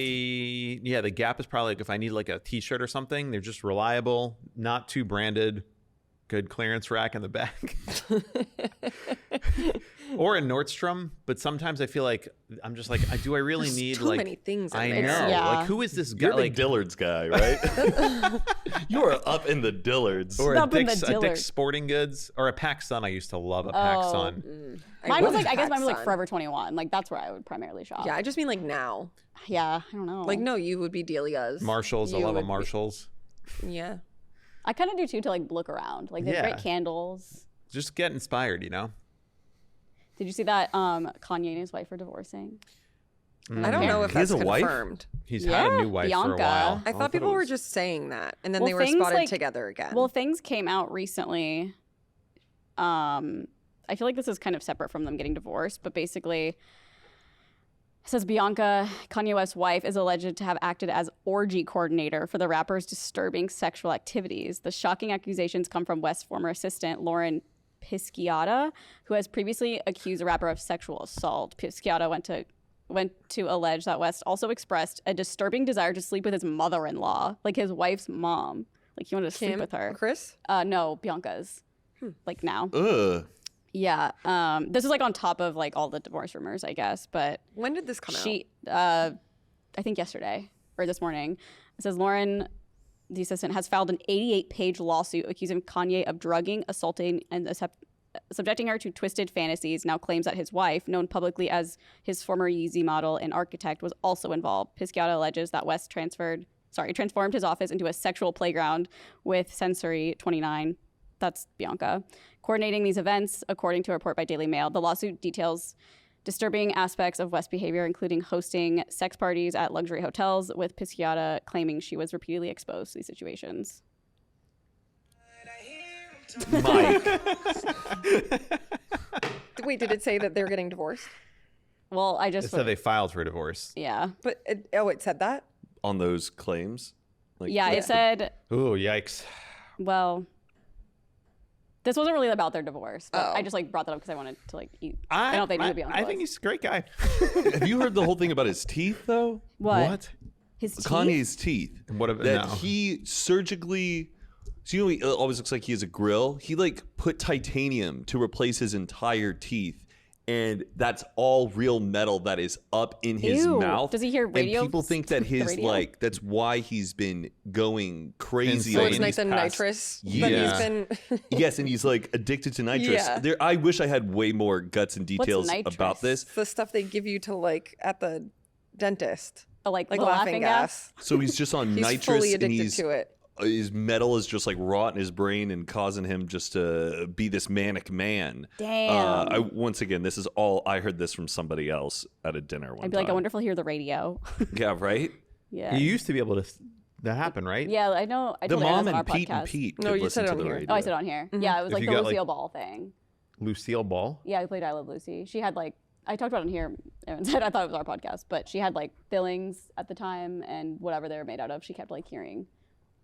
yeah, the Gap is probably like if I need like a T-shirt or something, they're just reliable, not too branded, good clearance rack in the back. Or in Nordstrom, but sometimes I feel like I'm just like, do I really There's need too like many things in I there. know, Yeah. like who is this guy? You're a big Like Dillard's guy, right? You are up in the Dillards. or a Up in the Dick's Dillard. Sporting Goods or a PacSun. I used to love a PacSun. Mine was love like, I guess mine was like PacSun. Forever 21. Like that's where I would primarily shop. Yeah, I just mean like now. Yeah, I don't know. Like no, you would be Delia's. Marshalls, I You love a would be- Marshalls. Yeah. I kind of do too to like look around. Like they have Yeah. great candles. Just get inspired, you know. Did you see that Kanye and his wife are divorcing? I don't know if He has that's a wife? confirmed. He's had a Yeah, new wife for Bianca. a while. I thought thought people it were was- just saying that, and then Well, they were things spotted like- together again. Well, things came out recently. I feel like this is kind of separate from them getting divorced, but basically, it says Bianca, Kanye West's wife, is alleged to have acted as orgy coordinator for the rapper's disturbing sexual activities. The shocking accusations come from West's former assistant, Lauren Pisciata, who has previously accused the rapper of sexual assault. Pisciata went to went to allege that West also expressed a disturbing desire to sleep with his mother-in-law, like his wife's mom. Like he wanted to sleep with her. Chris? No, Bianca's. Like now. Ugh. Yeah. This is like on top of like all the divorce rumors, I guess. But When did this come out? I think yesterday or this morning. It says Lauren, the assistant, has filed an 88-page lawsuit accusing Kanye of drugging, assaulting, and subjecting her to twisted fantasies. Now claims that his wife, known publicly as his former Yeezy model and architect, was also involved. Pisciata alleges that West transformed his office into a sexual playground with Sensory 29. That's Bianca. Coordinating these events, according to a report by Daily Mail. The lawsuit details disturbing aspects of West's behavior, including hosting sex parties at luxury hotels, with Pisciata claiming she was repeatedly exposed to these situations. Mike. Wait, did it say that they're getting divorced? Well, I It just said they filed for divorce. yeah. But it said that? On those claims? Like, Yeah, it said, Ooh, yikes. well, this wasn't really about their divorce, but Oh. I just like brought that up because I wanted to like eat. I don't know if they knew who Bianca I was. think he's a great guy. Have you heard the whole thing about his teeth, though? What? His teeth? Kanye's teeth. What about that no. he surgically. So you know, he always looks like he has a grill. He like put titanium to replace his entire teeth, and that's all real metal that is up in his Ew. mouth. Does he hear radio? And people think that The his radio? like that's why he's been going crazy. Insane. So like, it's in like the these past nitrous that Yeah. he's been. Yes, and he's like addicted to nitrous. Yeah. I wish I had way more guts and details nitrous? about this. the stuff they give you to like at the dentist, Oh, like like the laughing gas. So he's just on He's nitrous, fully and addicted he's to it. his metal is just like rot in his brain and causing him just to be this manic man. Damn. Once again, this is all I heard this from somebody else at a dinner one I'd be like, I time. wonder if he'll hear the radio. Yeah, right. Yeah. You used to be able to that happen, right? Yeah, I know. I The told Aaron mom this on and our Pete podcast. and Pete No, could you listen said it to on the here. radio. Oh, I said it on here. Yeah, it was If like you the got, Lucille like- Ball thing. Lucille Ball. Yeah, we played I Love Lucy. She had like, I talked about it on here. Aaron said I thought it was our podcast, but she had like fillings at the time and whatever they were made out of. She kept like hearing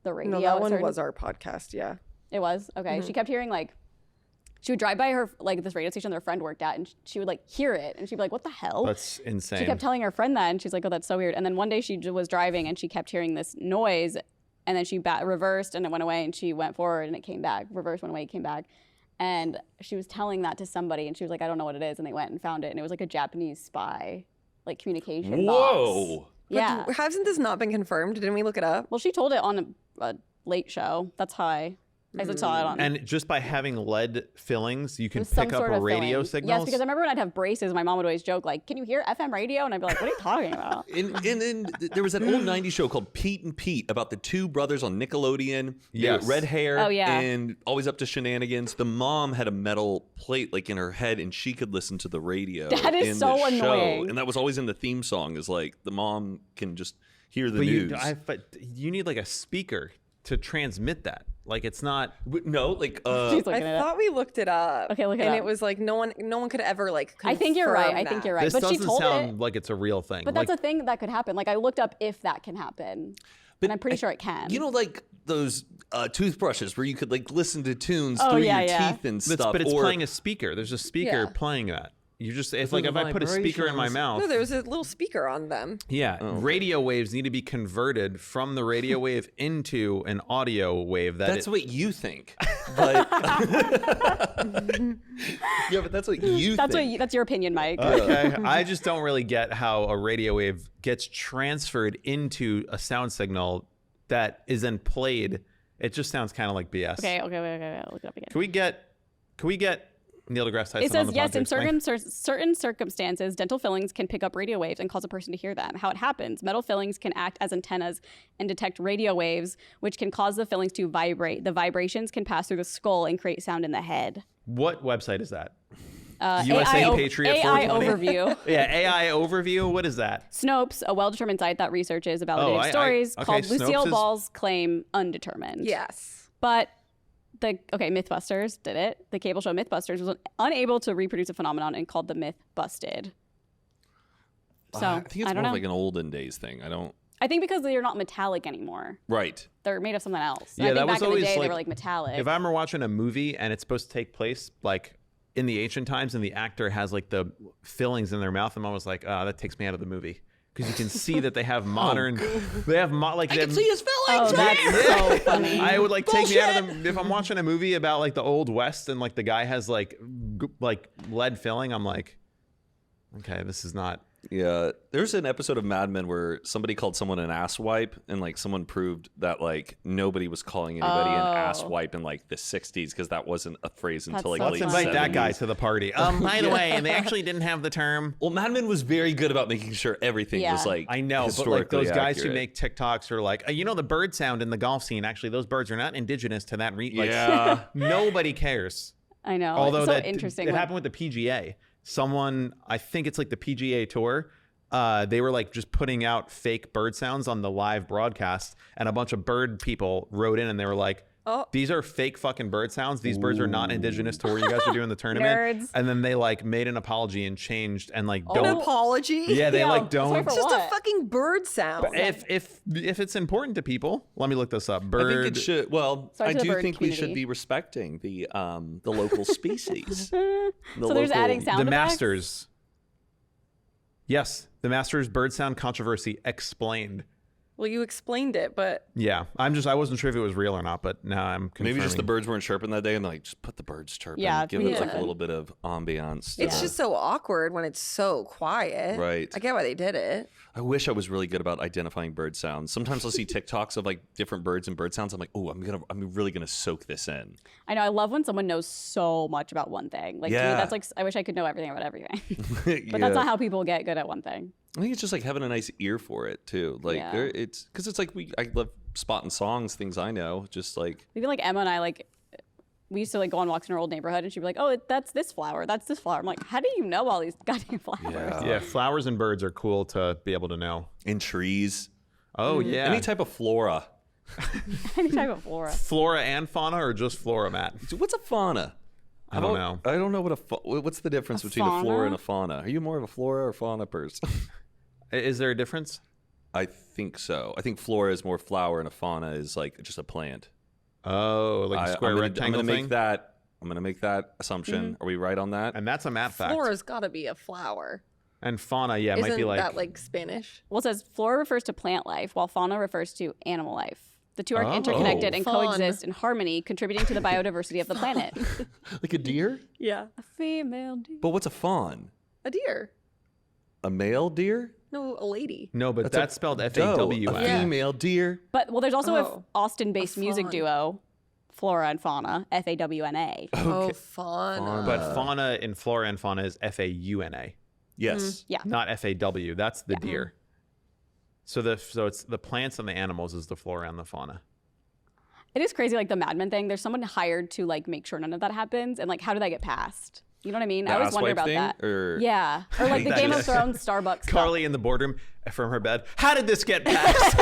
the radio. No, that at one certain- was our podcast. Yeah. It was? Okay. She kept hearing like, she would drive by her, like this radio station their friend worked at, and she would like hear it. And she'd be like, what the hell? That's insane. She kept telling her friend that, and she's like, oh, that's so weird. And then one day she was driving and she kept hearing this noise, and then she reversed and it went away, and she went forward and it came back. Reversed, went away, came back. And she was telling that to somebody, and she was like, I don't know what it is. And they went and found it, and it was like a Japanese spy, like communication box. Whoa. Yeah. But hasn't this not been confirmed? Didn't we look it up? Well, she told it on a late show. That's high. I saw it on. And just by having lead fillings, you can It was some pick up sort a of radio filling. signals. Yes, because I remember when I'd have braces, my mom would always joke like, "Can you hear FM radio?" And I'd be like, "What are you talking about?" And then there was that old 90s show called Pete and Pete about the two brothers on Nickelodeon. They had Yes. red hair Oh, yeah. and always up to shenanigans. The mom had a metal plate like in her head, and she could listen to the radio. That is in so the show. annoying. And that was always in the theme song, is like the mom can just hear the but news. but you need like a speaker to transmit that. Like it's not. No, like She's I looking at it. thought we looked it up. Okay, look it and up. it was like no one could ever like. I think you're right. confirm I think that. you're right. This But she doesn't told sound it. like it's a real thing. But like, that's a thing that could happen. Like I looked up if that can happen, and I'm pretty sure it can. you know, like those toothbrushes where you could like listen to tunes Oh, through yeah, your yeah. teeth and But stuff. it's or playing a speaker. There's a speaker Yeah. playing that. You just it's like the if I put a speaker in my vibrations. mouth. No, there was a little speaker on them. Yeah, radio waves need to be converted from the radio wave into an audio wave. That's what you think. But yeah, but that's what you that's think. that's your opinion, Mike. Okay, I just don't really get how a radio wave gets transferred into a sound signal that is then played. It just sounds kind of like BS. Okay, look it up again. Can we get Neil deGrasse Tyson It on says the yes, pod to in explain? certain circumstances, dental fillings can pick up radio waves and cause a person to hear them. How it happens: metal fillings can act as antennas and detect radio waves, which can cause the fillings to vibrate. The vibrations can pass through the skull and create sound in the head. What website is that? AI USA Patriot AI 420? overview. Yeah, AI overview. What is that? Snopes, a well-determined site that researches a validated stories, okay, called Snopes Lucille is- Ball's claim undetermined. Yes. But Mythbusters did it. The cable show Mythbusters was unable to reproduce a phenomenon and called the myth busted. So I think it's don't more know. of like an olden days thing. I don't. I think because they're not metallic anymore. Right. They're made of something else. Yeah, I think that was back in the always day like they were like metallic. If I'm watching a movie and it's supposed to take place like in the ancient times and the actor has like the fillings in their mouth, I'm always like, that takes me out of the movie. Because you can see that they have modern, they have like I can see his fillings. Oh, that's so funny. I would like take me out of the, if I'm watching a movie about like the old West and like the guy has like lead filling, I'm like, okay, this is not. Yeah, there's an episode of Mad Men where somebody called someone an ass wipe, and like someone proved that like nobody was calling anybody an ass wipe in like the 60s because that wasn't a phrase until like so Let's late invite 70s. that guy to the party. By the way, and they actually didn't have the term. Well, Mad Men was very good about making sure everything was like I know, but like historically those guys accurate. who make TikToks are like, you know, the bird sound in the golf scene. Actually, those birds are not indigenous to that. Like, Yeah. nobody cares. I know. Although it's so that interesting. it when- happened with the PGA. Someone, I think it's like the PGA Tour. They were like just putting out fake bird sounds on the live broadcast, and a bunch of bird people wrote in and they were like, these are fake fucking bird sounds. These birds are not indigenous to where you guys are doing the tournament. Nerds. And then they like made an apology and changed and like An don't. apology? Yeah, they Yeah, like sorry don't. for It's just a what? fucking bird sound. If it's important to people, let me look this up. I Bird. think it should. Well, Sorry I to the do bird think we should community. be respecting the local species. So there's adding sound the effects? Masters. Yes, the Masters bird sound controversy explained. Well, you explained it, but Yeah, I wasn't sure if it was real or not, but now I'm confirming. Maybe just the birds weren't chirping that day, and like just put the birds chirping. Yeah, give it like yeah. a little bit of ambiance. it's just so awkward when it's so quiet. Right. I get why they did it. I wish I was really good about identifying bird sounds. Sometimes I'll see TikToks of like different birds and bird sounds. I'm like, oh, I'm really gonna soak this in. I know. I love when someone knows so much about one thing. Like, to me, Yeah. that's like, I wish I could know everything about everything. But But that's not how people get good at one thing. I think it's just like having a nice ear for it too. Like Yeah. it's because it's like I love spotting songs, things I know. Just like Even like Emma and I, like, we used to like go on walks in our old neighborhood, and she'd be like, "Oh, that's this flower. That's this flower." I'm like, "How do you know all these goddamn flowers?" Yeah, flowers and birds are cool to be able to know. in trees, Oh yeah, any type of flora. Any type of flora. flora and fauna, or just flora, Matt? So what's a fauna? I don't know. I don't know what's the difference between a flora fauna? and a fauna. Are you more of a flora or fauna person? Is there a difference? I think so. I think flora is more flower and a fauna is like just a plant. Oh, like a square I'm rectangle gonna thing. I'm gonna make that assumption. Are we right on that? And that's a Matt fact. Flora's got to be a flower. And fauna, yeah, it Isn't might be like. that like Spanish? Well, it says flora refers to plant life, while fauna refers to animal life. The two are Oh. interconnected and Fun. coexist in harmony, contributing to the biodiversity of the planet. Like a deer? Yeah. A female deer. But what's a fawn? A deer. A male deer? No, a lady. No, but That's a that's spelled Doe, F-A-W-N. a female deer. But well, there's also Oh. a Austin-based music fawn. duo, Flora and Fauna, F-A-W-N-A. Oh, fauna. But fauna in flora and fauna is F-A-U-N-A, Yes. Yeah. not F-A-W. That's the deer. So it's the plants and the animals is the flora and the fauna. It is crazy, like the Mad Men thing. There's someone hired to like make sure none of that happens, and like how did that get passed? You know what I mean? The I always wonder asswipe about thing, that. or- Yeah, or like the That Game of is- Thrones Starbucks. stuff. Carly in the boardroom from her bed. How did this get passed?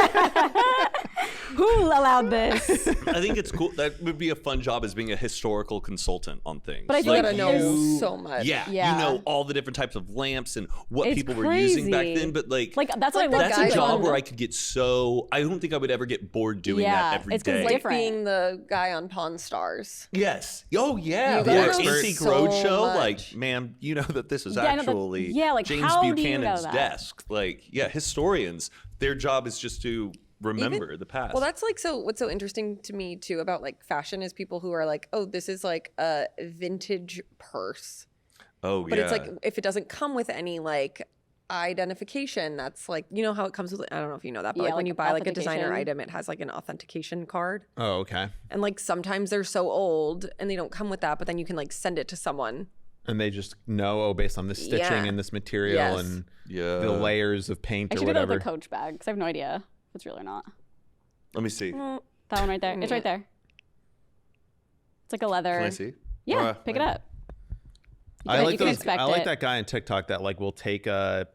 Who allowed this? I think it's cool. That would be a fun job as being a historical consultant on things. But I feel You like gotta know there's- so much. Yeah, Yeah. you know all the different types of lamps and what It's people were using back crazy. then. But like That's what I like love. that's a guys job on- where I could get so. I don't think I would ever get bored doing Yeah, that every it's 'cause day. like- Like different. being the guy on Pawn Stars. Yes. Oh yeah. You Or gotta know Antique so Roadshow. much. Like, ma'am, you know that this is Yeah, I know that- actually yeah, like, James how do you Buchanan's know that? desk. Like, yeah, historians. Their job is just to remember the past. Well, that's like what's so interesting to me too about like fashion is people who are like, oh, this is like a vintage purse. oh But yeah. it's like if it doesn't come with any like identification, that's like you know how it comes with I don't know if you know that, but Yeah, like when like you buy like a designer authentication. item, it has like an authentication card. Oh, okay. And like sometimes they're so old and they don't come with that, but then you can like send it to someone. And they just know, oh, based on this stitching Yeah. and this material Yes. and yeah. the layers of paint I or should do that whatever. with a Coach bag because I have no idea if it's real or not. Let me see. That one right there. It's right there. It's like a leather. Can I see? Yeah, Alright, pick it wait. up. You I can- like you can those. inspect I like it. that guy on TikTok that like will take a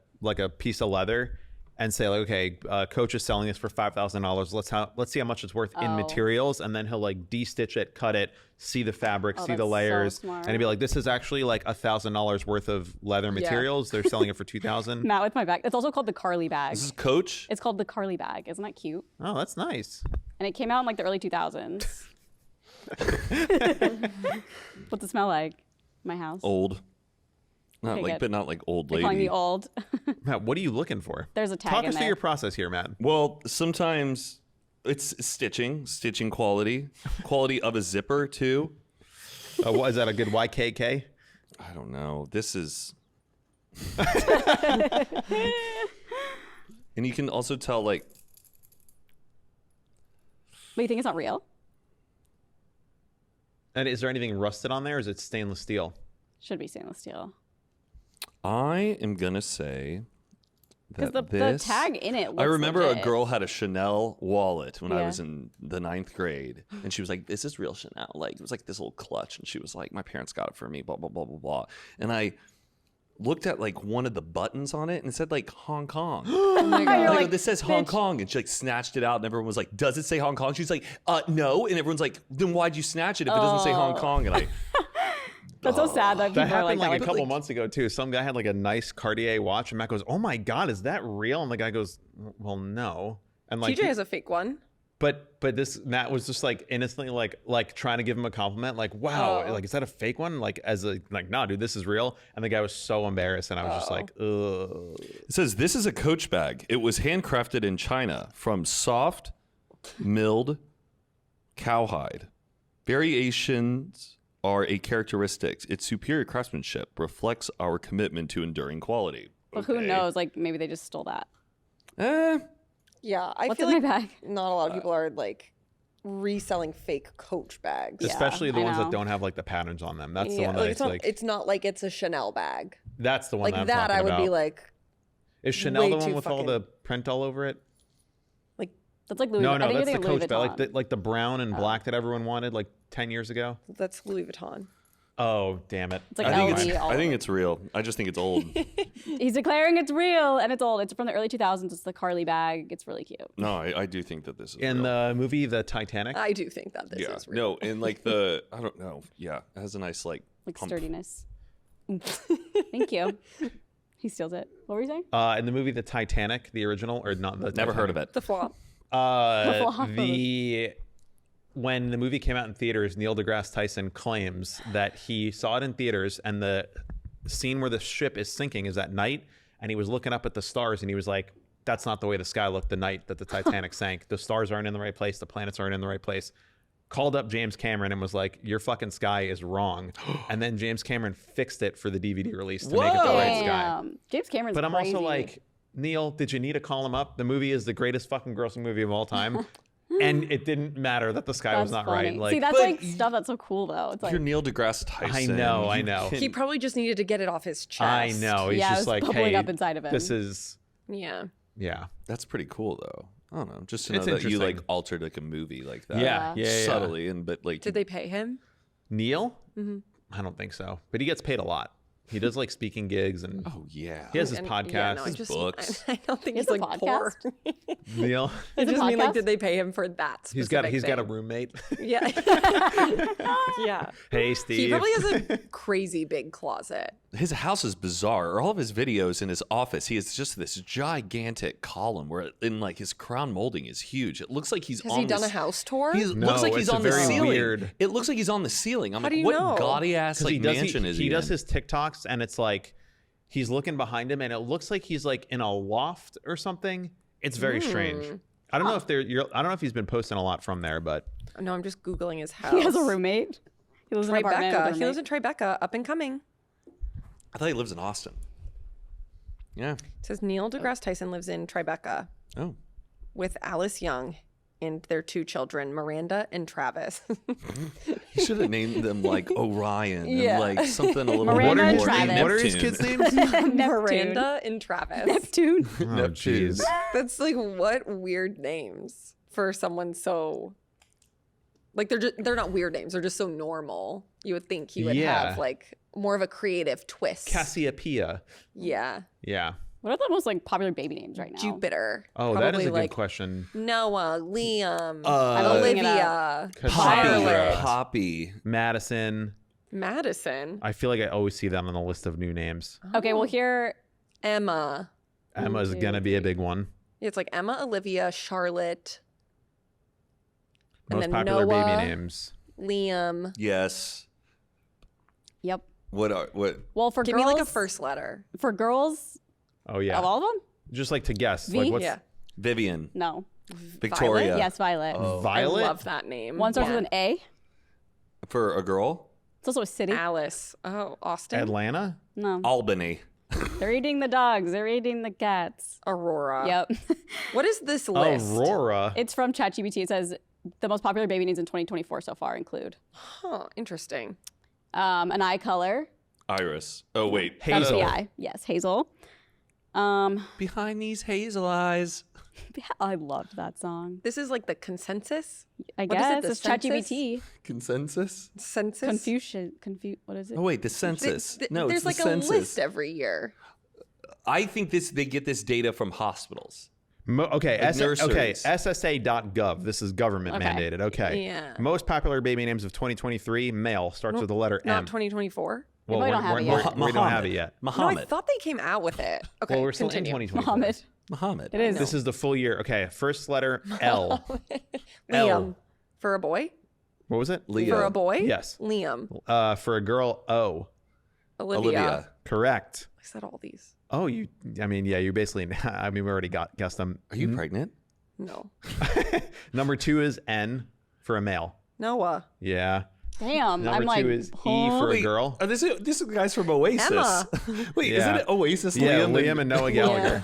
piece of leather and say like, okay, Coach is selling this for $5,000. Let's see how much it's worth in Oh. materials, and then he'll like de-stitch it, cut it, see the fabric, Oh, see the that's so layers, smart. and he'd be like, this is actually like $1,000 worth of leather materials. They're selling it for $2,000. Matt with my bag. It's also called the Carly bag. This is Coach. It's called the Carly bag. Isn't that cute? Oh, that's nice. And it came out in like the early 2000s. What's it smell like? my house. Old. Not Okay, like, good. but not like old They're calling me lady. old. Matt, what are you looking for? There's a tag Talk in us through there. your process here, Matt. Well, sometimes it's stitching quality of a zipper too. What, is that a good YKK? I don't know. This is. And you can also tell, like, But you think it's not real? And is there anything rusted on there, or is it stainless steel? Should be stainless steel. I am gonna say Because that the this. tag in it looks I remember legit. a girl had a Chanel wallet when I Yeah. was in the 9th grade, and she was like, "This is real Chanel." Like, it was like this little clutch, and she was like, "My parents got it for me." Blah blah blah blah blah. And I looked at like one of the buttons on it, and it said like Hong Kong. You're And I go, like, this says Hong "Bitch." Kong, and she like snatched it out, and everyone was like, "Does it say Hong Kong?" She's like, "No," and everyone's like, "Then why'd you snatch it if it doesn't say Hong Kong?" And I, That's so sad that people That are like happened that. like a with- couple months ago too. Some guy had like a nice Cartier watch, and Matt goes, "Oh my god, is that real?" And the guy goes, "Well, no." And like, TJ has a fake one. but this Matt was just like innocently like trying to give him a compliment, like, "Wow, Oh. like is that a fake one?" Like as a like, "Nah, dude, this is real." And the guy was so embarrassed, and I was just like, "Ugh." it says this is a Coach bag. It was handcrafted in China from soft, milled cowhide. Variations are a characteristic. Its superior craftsmanship reflects our commitment to enduring quality. But who Okay. knows? Like maybe they just stole that. Yeah, I What's feel in like my bag? not a lot of people are like reselling fake Coach bags. Yeah, Especially the I ones know. that don't have like the patterns on them. That's the Yeah, one that like, it's it's not like it's a Chanel bag. that's the one Like that I'm that, talking I would about. be like, Is Chanel way the one too with all the print all over it? like That's like Louis. No, I no, think you're that's the thinking Louis Coach bag, Vuitton. like the brown Oh. and black that everyone wanted like 10 years ago. that's Louis Vuitton. Oh, damn it! It's like I think LV it's, all I think over. it's real. I just think it's old. He's declaring it's real and it's old. It's from the early 2000s. It's the Carly bag. It's really cute. No, I do think that this is In real. the movie The Titanic, I do think that this Yeah. is real. No, in like the I don't know. Yeah, it has a nice like pump. Sturdiness. Thank you. He steals it. What were you saying? in the movie The Titanic, the original or not? The Never heard of it. The flop. When the movie came out in theaters, Neil deGrasse Tyson claims that he saw it in theaters, and the scene where the ship is sinking is at night, and he was looking up at the stars, and he was like, "That's not the way the sky looked the night that the Titanic sank. The stars aren't in the right place. The planets aren't in the right place." Called up James Cameron and was like, "Your fucking sky is wrong." And then James Cameron fixed it for the DVD release to make it the right sky. Damn. James Cameron's But I'm crazy. also like, Neil, did you need to call him up? The movie is the greatest fucking grossing movie of all time. And it didn't matter that the sky was That's not funny. right. Like, See, that's But like stuff that's so cool though. It's like You're Neil deGrasse Tyson. I You know. can- He probably just needed to get it off his chest. I know. He's Yeah, it just was like, bubbling hey, up inside of him. this is, Yeah. yeah. That's pretty cool though. I don't know. Just to know It's that you like interesting. altered like a movie like that. Yeah. Subtly and but like Did they pay him? Neil? I don't think so. But he gets paid a lot. He does like speaking gigs and Oh yeah. he has his And- podcast. Yeah, no, I his just, books. I don't think He he's has a like poor. Neil, I Is it just mean podcast? like, did they pay him for that? he's got Specific a thing? roommate. Yeah. Yeah. Hey, Steve. He probably has a crazy big closet. His house is bizarre. All of his videos in his office, he has just this gigantic column where in like his crown molding is huge. It looks like he's Has on he done the a house tour? He No, looks like it's he's a on the very ceiling. weird- It looks like he's on the ceiling. I'm How like, do you what know? gaudy ass like mansion is he does in? his TikToks and it's like he's looking behind him and it looks like he's like in a loft or something. It's very strange. I don't know if I don't know if he's been posting a lot from there, but No, I'm just Googling his house. he has a roommate. He lives in an apartment. with a Tribeca. He lives roommate. in Tribeca, up and coming. I thought he lives in Austin. Yeah. It says Neil deGrasse Tyson lives in Tribeca Oh. with Alice Young and their two children, Miranda and Travis. He should have named them like Orion Yeah. and like something a little Miranda bit and more Travis. what are his Neptune. kids' names? Neptune. Miranda and Travis. Neptune. Oh, jeez. That's like what weird names for someone so like they're not weird names. They're just so normal. You would think he would Yeah. have like more of a creative twist. Cassiopeia. Yeah. Yeah. What are the most like popular baby names right now? Jupiter. Oh, that is a like good question. Noah, Liam, I'm looking it Olivia, Charlotte. Poppy. Madison. Madison, I feel like I always see them on the list of new names. Okay, well here. Emma. Emma's gonna be a big one. It's like Emma, Olivia, Charlotte, and Most then popular Noah, baby names. Liam. Yes. Yep. What? Well, for Give girls, me like a first letter. For girls, Oh yeah. of all of them, Just like to guess. V? Like what's Yeah. Vivian. no. Victoria. Yes, Violet. Violet? I love that name. One starts Yeah. with an A. For a girl. It's also a city. Alice. Oh, Austin. Atlanta? No, Albany. they're eating the dogs. They're eating the cats. Aurora. Yep. What is this list? Aurora. It's from ChatGPT. It says the most popular baby names in 2024 so far include Huh. Interesting. an eye color. Iris. Oh wait. That's Hazel. the eye. Yes, Hazel. Behind these hazel eyes. I loved that song. This is like the consensus. I What is it, guess the it's census? ChatGPT. Consensus. Census. Confusion. What is it? Oh wait, the census. No, There's it's like the a census. list every year. I think they get this data from hospitals. Okay, Like okay, nurseries. SSA.gov. This is government Okay. mandated. Okay. Yeah. Most popular baby names of 2023, male, starts with the letter M. Not 2024. Well, We don't have it yet. we don't have it yet. No, Muhammad. I thought they came out with it. Okay, Well, we're still continue. in 2024. Muhammad. Muhammad. It is. This is the full year. Okay, first letter L. Liam. L. For a boy? What was it? Leo. For a boy? Yes. Liam. For a girl, O. Olivia. Correct. I said all these. Oh, I mean, yeah, you basically, I mean, we already guessed them. Are you pregnant? No. Number 2 is N for a male. Noah. Yeah. Damn. Number I'm 2 like, is E huh? for a Wait, girl. Are this the guys from Oasis? Emma. Wait, Yeah. isn't it Oasis? Yeah, Liam, Liam and Noah Gallagher.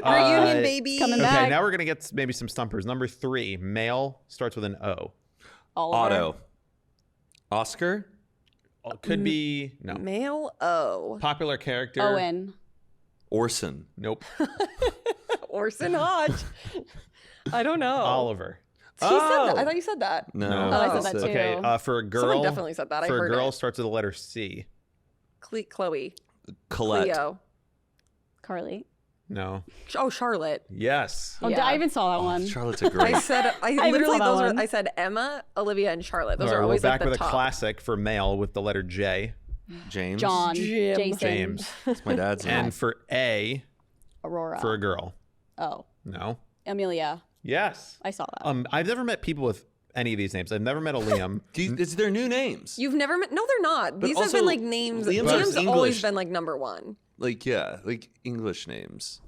Reunion baby. coming Okay, back. now we're going to get maybe some stumpers. Number 3, male, starts with an O. Oliver. Otto. Oscar. Could be, no. Male O. Popular character. Owen. Orson. Nope. Orson Hodge. I don't know. Oliver. He said that. I thought you said that. No. No. Oh, I said that too. Okay, for a girl. Someone definitely said that. I For a heard girl, it. starts with the letter C. Chloe. Colette. Leo. Carly. No. Oh, Charlotte. Yes. Oh, Yeah. I even saw that one. Charlotte's a I great. said I even literally saw that those are one. I said Emma, Olivia, and Charlotte. Those All are right, always we're at back the with top. a classic for male with the letter J. James. John. Jim. Jason. James. That's my dad's name. And for A, Aurora. for a girl. Oh. No. Amelia. Yes. I saw that. I've never met people with any of these names. I've never met a Liam. It's their new names. You've never met? No, they're not. These have also, been like names. Liam's Liam's English. always been like number one. Like English names.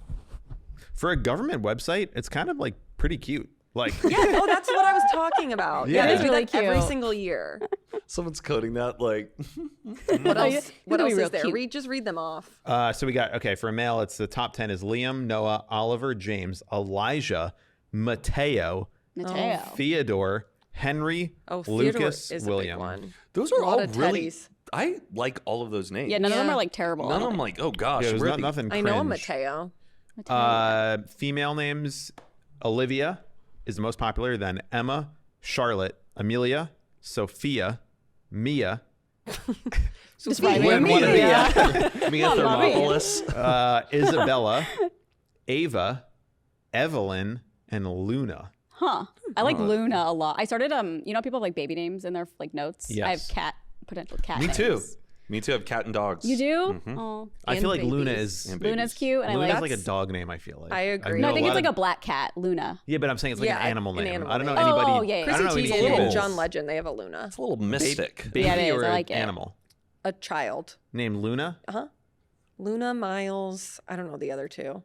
For a government website, it's kind of like pretty cute. Like, Yeah, oh, that's what I was talking about. Yeah. Yeah, It they is do really that every cute. single year. Someone's coding that like. What else? What It'll be else real is there? cute. Just read them off. so we got, okay, for a male, it's the top 10 is Liam, Noah, Oliver, James, Elijah, Mateo, Mateo. Theodore, Henry, Oh, Theodore Lucas, is William. a big one. Those are A lot all of really. Teddies. I like all of those names. Yeah, none of them Yeah. are like terrible. None of them like, oh gosh, Yeah, there's where not, the- nothing I cringe. know a Mateo. Female names, Olivia is the most popular, then Emma, Charlotte, Amelia, Sophia, Mia, Just write it. Wouldn't wanna be, Mia Thermopolis. Isabella, Ava, Evelyn, and Luna. Huh. I like Luna a lot. I started you know people have like baby names in their like notes. I have Yes. potential cat Me names. too. Me too. I have cat and dogs. You do? Oh. I And feel like Luna babies. is And Luna's babies. cute, and I Luna's like. like a dog name. I feel like I agree. No, know I think a it's lot like a of- black cat, Luna. Yeah, but I'm saying it's like Yeah, an animal an name. animal I don't know name. anybody. Oh, yeah, yeah. I don't know Chrissy any Teigen and animals. John Legend, they have a Luna. It's a little mystic. Baby Yeah, it is. or I like it. animal A child. named Luna. Luna, Miles. I don't know the other two.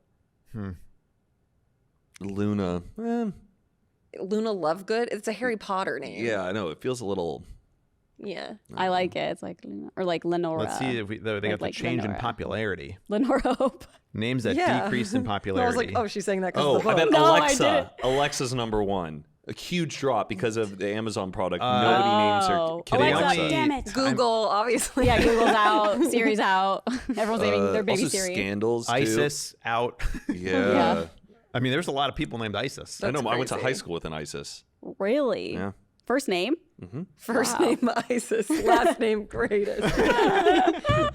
Luna. Luna Lovegood. It's a Harry Potter name. Yeah, I know. It feels a little. Yeah. I like it. It's like Luna or like Lenora. Let's see if they got the like change in Lenora. popularity. Lenora Hope. Names that Yeah. decreased in No, I popularity. was like, oh, she's saying that because Oh, of the I book. bet No, I Alexa. didn't. Alexa's number one. A huge drop because of the Amazon product. Nobody names their kid Alexa, Alexa. damn it. Google, obviously. Yeah, Google's out, Siri's out. Everyone's naming their baby also Siri. scandals. Too. ISIS out. Yeah. Yeah. I mean, there's a lot of people named ISIS. I know. I went to crazy. high school with an ISIS. Really? Yeah. First name? First name ISIS, last name Greatest. Oh,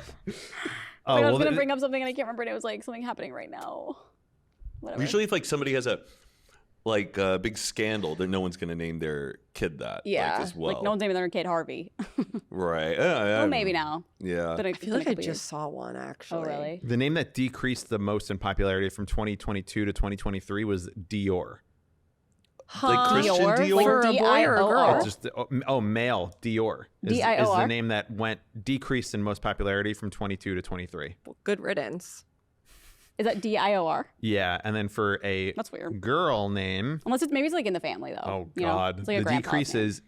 I was well, gonna th- bring up something and I can't remember, and it was like something happening right now. Whatever. Usually, if like somebody has a big scandal, then no one's gonna name their kid that. Yeah. Like, as well. Like no one's naming their kid Harvey. Right. Well, maybe now. Yeah. But I feel like I just saw one actually. Oh really? the name that decreased the most in popularity from 2022 to 2023 was Dior. Like Christian Dior? Dior? Like For a boy or a Dior? girl? It's just male Dior is the Dior? name that decreased in most popularity from 22 to 23. Good riddance. Is that Dior? Yeah, and then for a That's weird. girl name, Unless it's maybe it's like in the family though. oh You know? god, It's like a the grandpa's decrease name. is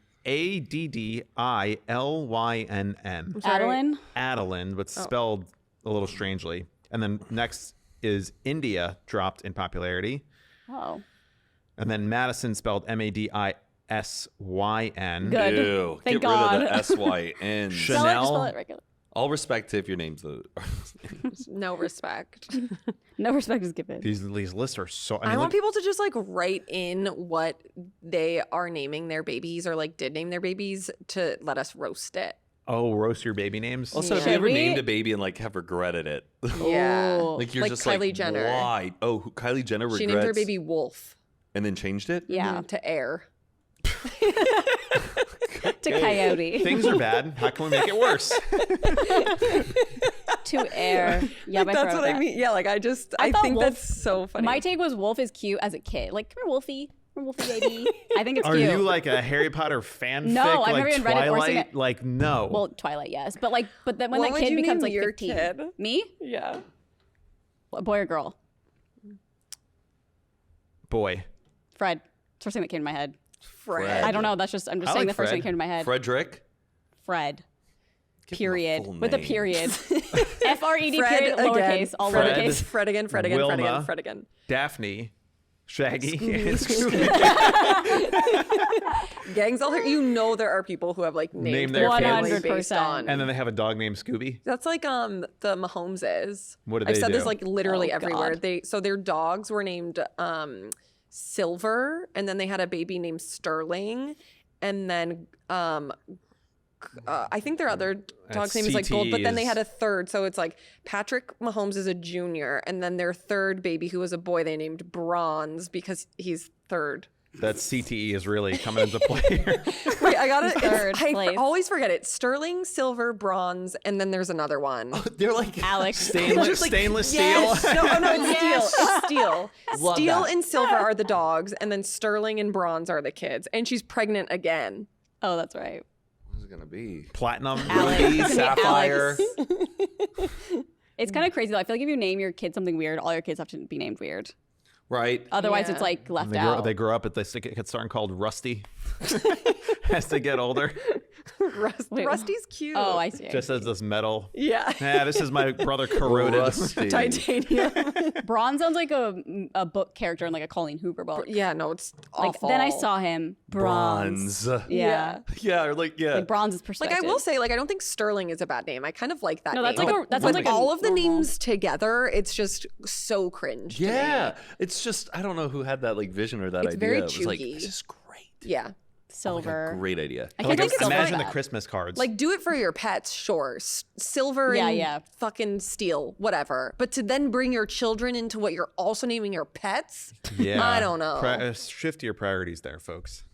ADDILYNN. Adeline. Adeline, but spelled a little strangely. And then next is India dropped in popularity. Oh. And then Madison spelled MADISYN. Good. Ew. Thank Get God. rid of the SYN. Chanel. Just spell it regular. All respect if your name's the. No respect. No respect is given. These lists are so. I want people to just like write in what they are naming their babies or like did name their babies to let us roast it. Oh, roast your baby names. Also, have Should you ever we? named a baby and like have regretted it? Yeah. Ooh. Like you're Like just Kylie like, Jenner. why? Oh, Kylie Jenner regrets. She named her baby Wolf. and then changed it. Yeah. To Air. To Coyote. Things are bad. How can we make it worse? To Air. Yeah, my That's throat what I that. mean. Yeah, like I thought think Wolf- that's so funny. My take was Wolf is cute as a kid. Like, come here, Wolfie. Come here, Wolfie baby. I think it's Are cute. you like a Harry Potter fanfic? No, I've like never even read it or seen Twilight? it. Like no. Well, Twilight, yes. But then when What that would kid you becomes name like your 15. kid? Me? Yeah. What, boy or girl? boy. Fred. First thing that came to my head. Fred. I don't know. I'm just I saying like the first thing Fred. that came to my head. Frederick. Fred. Give him a Period. full With a name. period. F-R-E-D Fred period, again. lowercase, all Fred. lowercase. Fred again, Fred again, Fred again, Wilma. Fred again. Daphne, Shaggy, and Scooby. Gangs all here. You know there are people who have like Name named their their kids. family 100%. based on. And then they have a dog named Scooby. That's like the Mahomeses. What did I've they said this do? like literally Oh, everywhere. God. So their dogs were named Silver, and then they had a baby named Sterling, and then I think their other dog's name is like Gold, but then they CTE had a third. So it's like Patrick Mahomes is a junior, and then their third baby, who was a boy, they named Bronze because he's third. That CTE is really coming into play here. Wait, I got it. Third I place. always forget it. Sterling, Silver, Bronze, and then there's another one. They're like Alex. Stainless steel. Yes. No, it's steel. It's steel. Love Steel that. and silver are the dogs, and then sterling and bronze are the kids. And she's pregnant again. Oh, that's right. What's it gonna be? Platinum. Alex. Ruby, It's gonna be Sapphire. It's kind of crazy though. I feel like if you name your kid something weird, all your kids have to be named weird. Right. Otherwise, Yeah. it's like left They out. grow up, they get starting called Rusty as they get older. Wait, Rusty's cute. Oh, I see. Just as this metal. Yeah. Yeah, this is my brother corroded. Rusty. Titanium. Bronze sounds like a book character in like a Colleen Hoover book. Yeah, no, it's Like awful. then I saw him. Bronze. Bronze. Yeah. Yeah, or like Like bronze is Like perspective. I will say, like I don't think Sterling is a bad name. I kind of like that. No, that's name. like that But sounds like a all of the normal- names together, it's just so cringe. to me. Yeah, it's just I don't know who had that like vision or that It's idea. very It was like chuggy. this is great. Yeah. silver. Great idea. I Like, can't think of imagine silver the bad. Christmas cards. Like, do it for your pets, sure. Silver Yeah, and yeah. fucking steel, whatever. But to then bring your children into what you're also naming your pets, yeah. I don't know. Shift your priorities there, folks.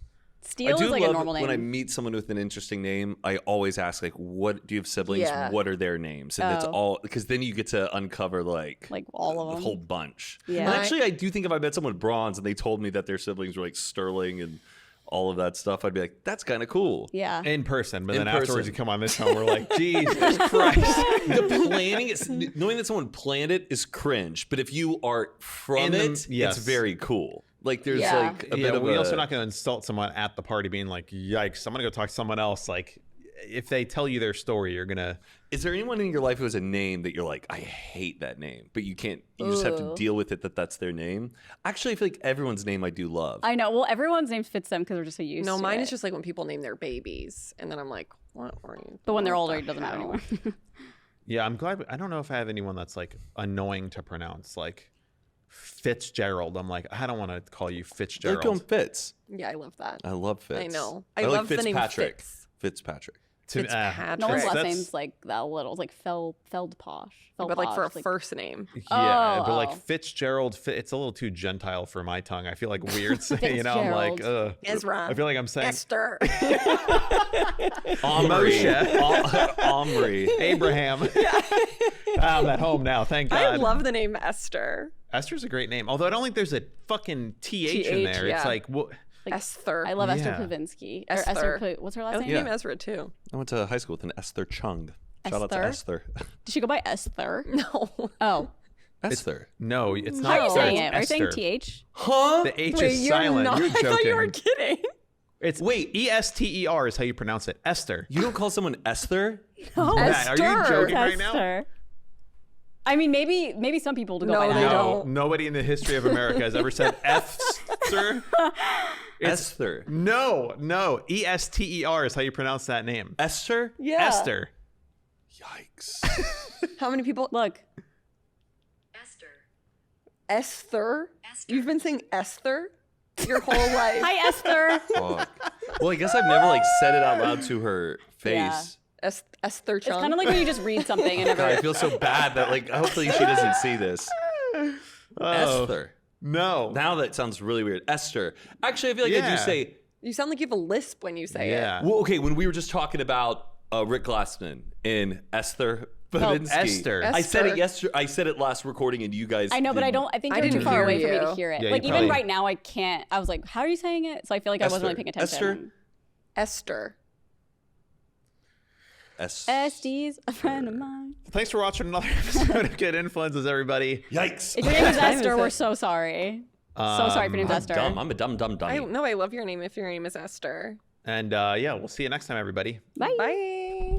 Steel I do is like love a normal name. when I meet someone with an interesting name. I always ask like, "What do you have siblings? Yeah. What are their names?" And it's Oh. all because then you get to uncover like all of the them. whole bunch. Yeah. And actually, I do think if I met someone with bronze and they told me that their siblings were like Sterling and all of that stuff, I'd be like, "That's kind of cool." Yeah. In person, but In then afterwards person. you come on this show and we're like, Jesus Christ. The planning, is, knowing that someone planned it is cringe, but if you are from In the- it, yes. it's very cool. Like there's Yeah. like a bit of we a. also not going to insult someone at the party being like, yikes, I'm going to go talk to someone else. Like, if they tell you their story, you're going to... Is there anyone in your life who has a name that you're like, I hate that name, but you can't, you just have to Ooh. deal with it that that's their name? Actually, I feel like everyone's name I do love. I know. Well, everyone's name fits them because we're just so used No, to mine it. is just like when people name their babies, and then I'm like, what are you? But when they're what older, the it doesn't matter hell? anymore. Yeah, I'm glad. I don't know if I have anyone that's like annoying to pronounce. Like Fitzgerald. I'm like, I don't want to call you They're Fitzgerald. going Fitz. Yeah, I love that. I love Fitz. I know. I like love the name Fitzpatrick. Fitz. Fitzpatrick. Fitzpatrick. No one's last That's- name's like that little. It's like Feldposh. But like for a Feldposh, first name. Yeah, but like Oh. Fitzgerald, it's a little too Gentile for my tongue. I feel like weird saying, you know, I'm like, Fitzgerald. Ezra. I feel like I'm saying Esther. Omri. Moshe. Omri. Abraham. I'm at home now, thank God. I love the name Esther. Esther's a great name, although I don't think there's a fucking TH in there. It's yeah. like, Like, Esther. I love Esther Yeah. Klavinsky. Esther. Or Esther, what's her I last like name? the name Ezra too. I went to high school with an Esther Chung. Shout out to Esther? Esther. Did she go by Esther? No. Oh. Esther. No, it's not. How are you Esther, saying it's it? Are you saying Esther. TH? Huh? The H Wait, is you're silent. not. You're I joking. thought you were kidding. It's Ester is how you pronounce it. Esther. You don't call someone Esther? No. Matt, are you Esther. joking right now? Esther. I mean, maybe some people do go No, by they that. No, don't. nobody in the history of America has ever said Esther. Esther. No. Ester is how you pronounce that name. Esther? Yeah. Esther. Yikes. How many people? Look, Esther. You've been saying Esther your whole life. hi Esther. Fuck. Well, I guess I've never like said it out loud to her face. Yeah. Esther It's Chung. kind of like when you just read something and God, I never. feel so bad that like hopefully she doesn't see this. Oh, Esther. No. Now that sounds really weird. Esther. Actually, I feel like I Yeah. do say. You sound like you have a lisp when you say it. Yeah. Well, okay, when we were just talking about Rick Glassman in Esther Babinsky, Esther. I said it Esther. yesterday. I said it last recording, and you guys. I know, but I didn't. don't. I think I you're too didn't far hear away for me to you. hear it. Yeah, you like even probably- right now, I can't. I was like, "How are you saying it?" So I feel like I wasn't really paying attention. Esther. Esther. Estee's a friend of mine. Thanks for watching another episode of Good Influences, everybody. Yikes. If your name is time Esther, is we're it? so sorry. So sorry for your name's I'm Esther. dumb. I'm a dumb dummy. I love your name if your name is Esther. And yeah, we'll see you next time, everybody. Bye. Bye.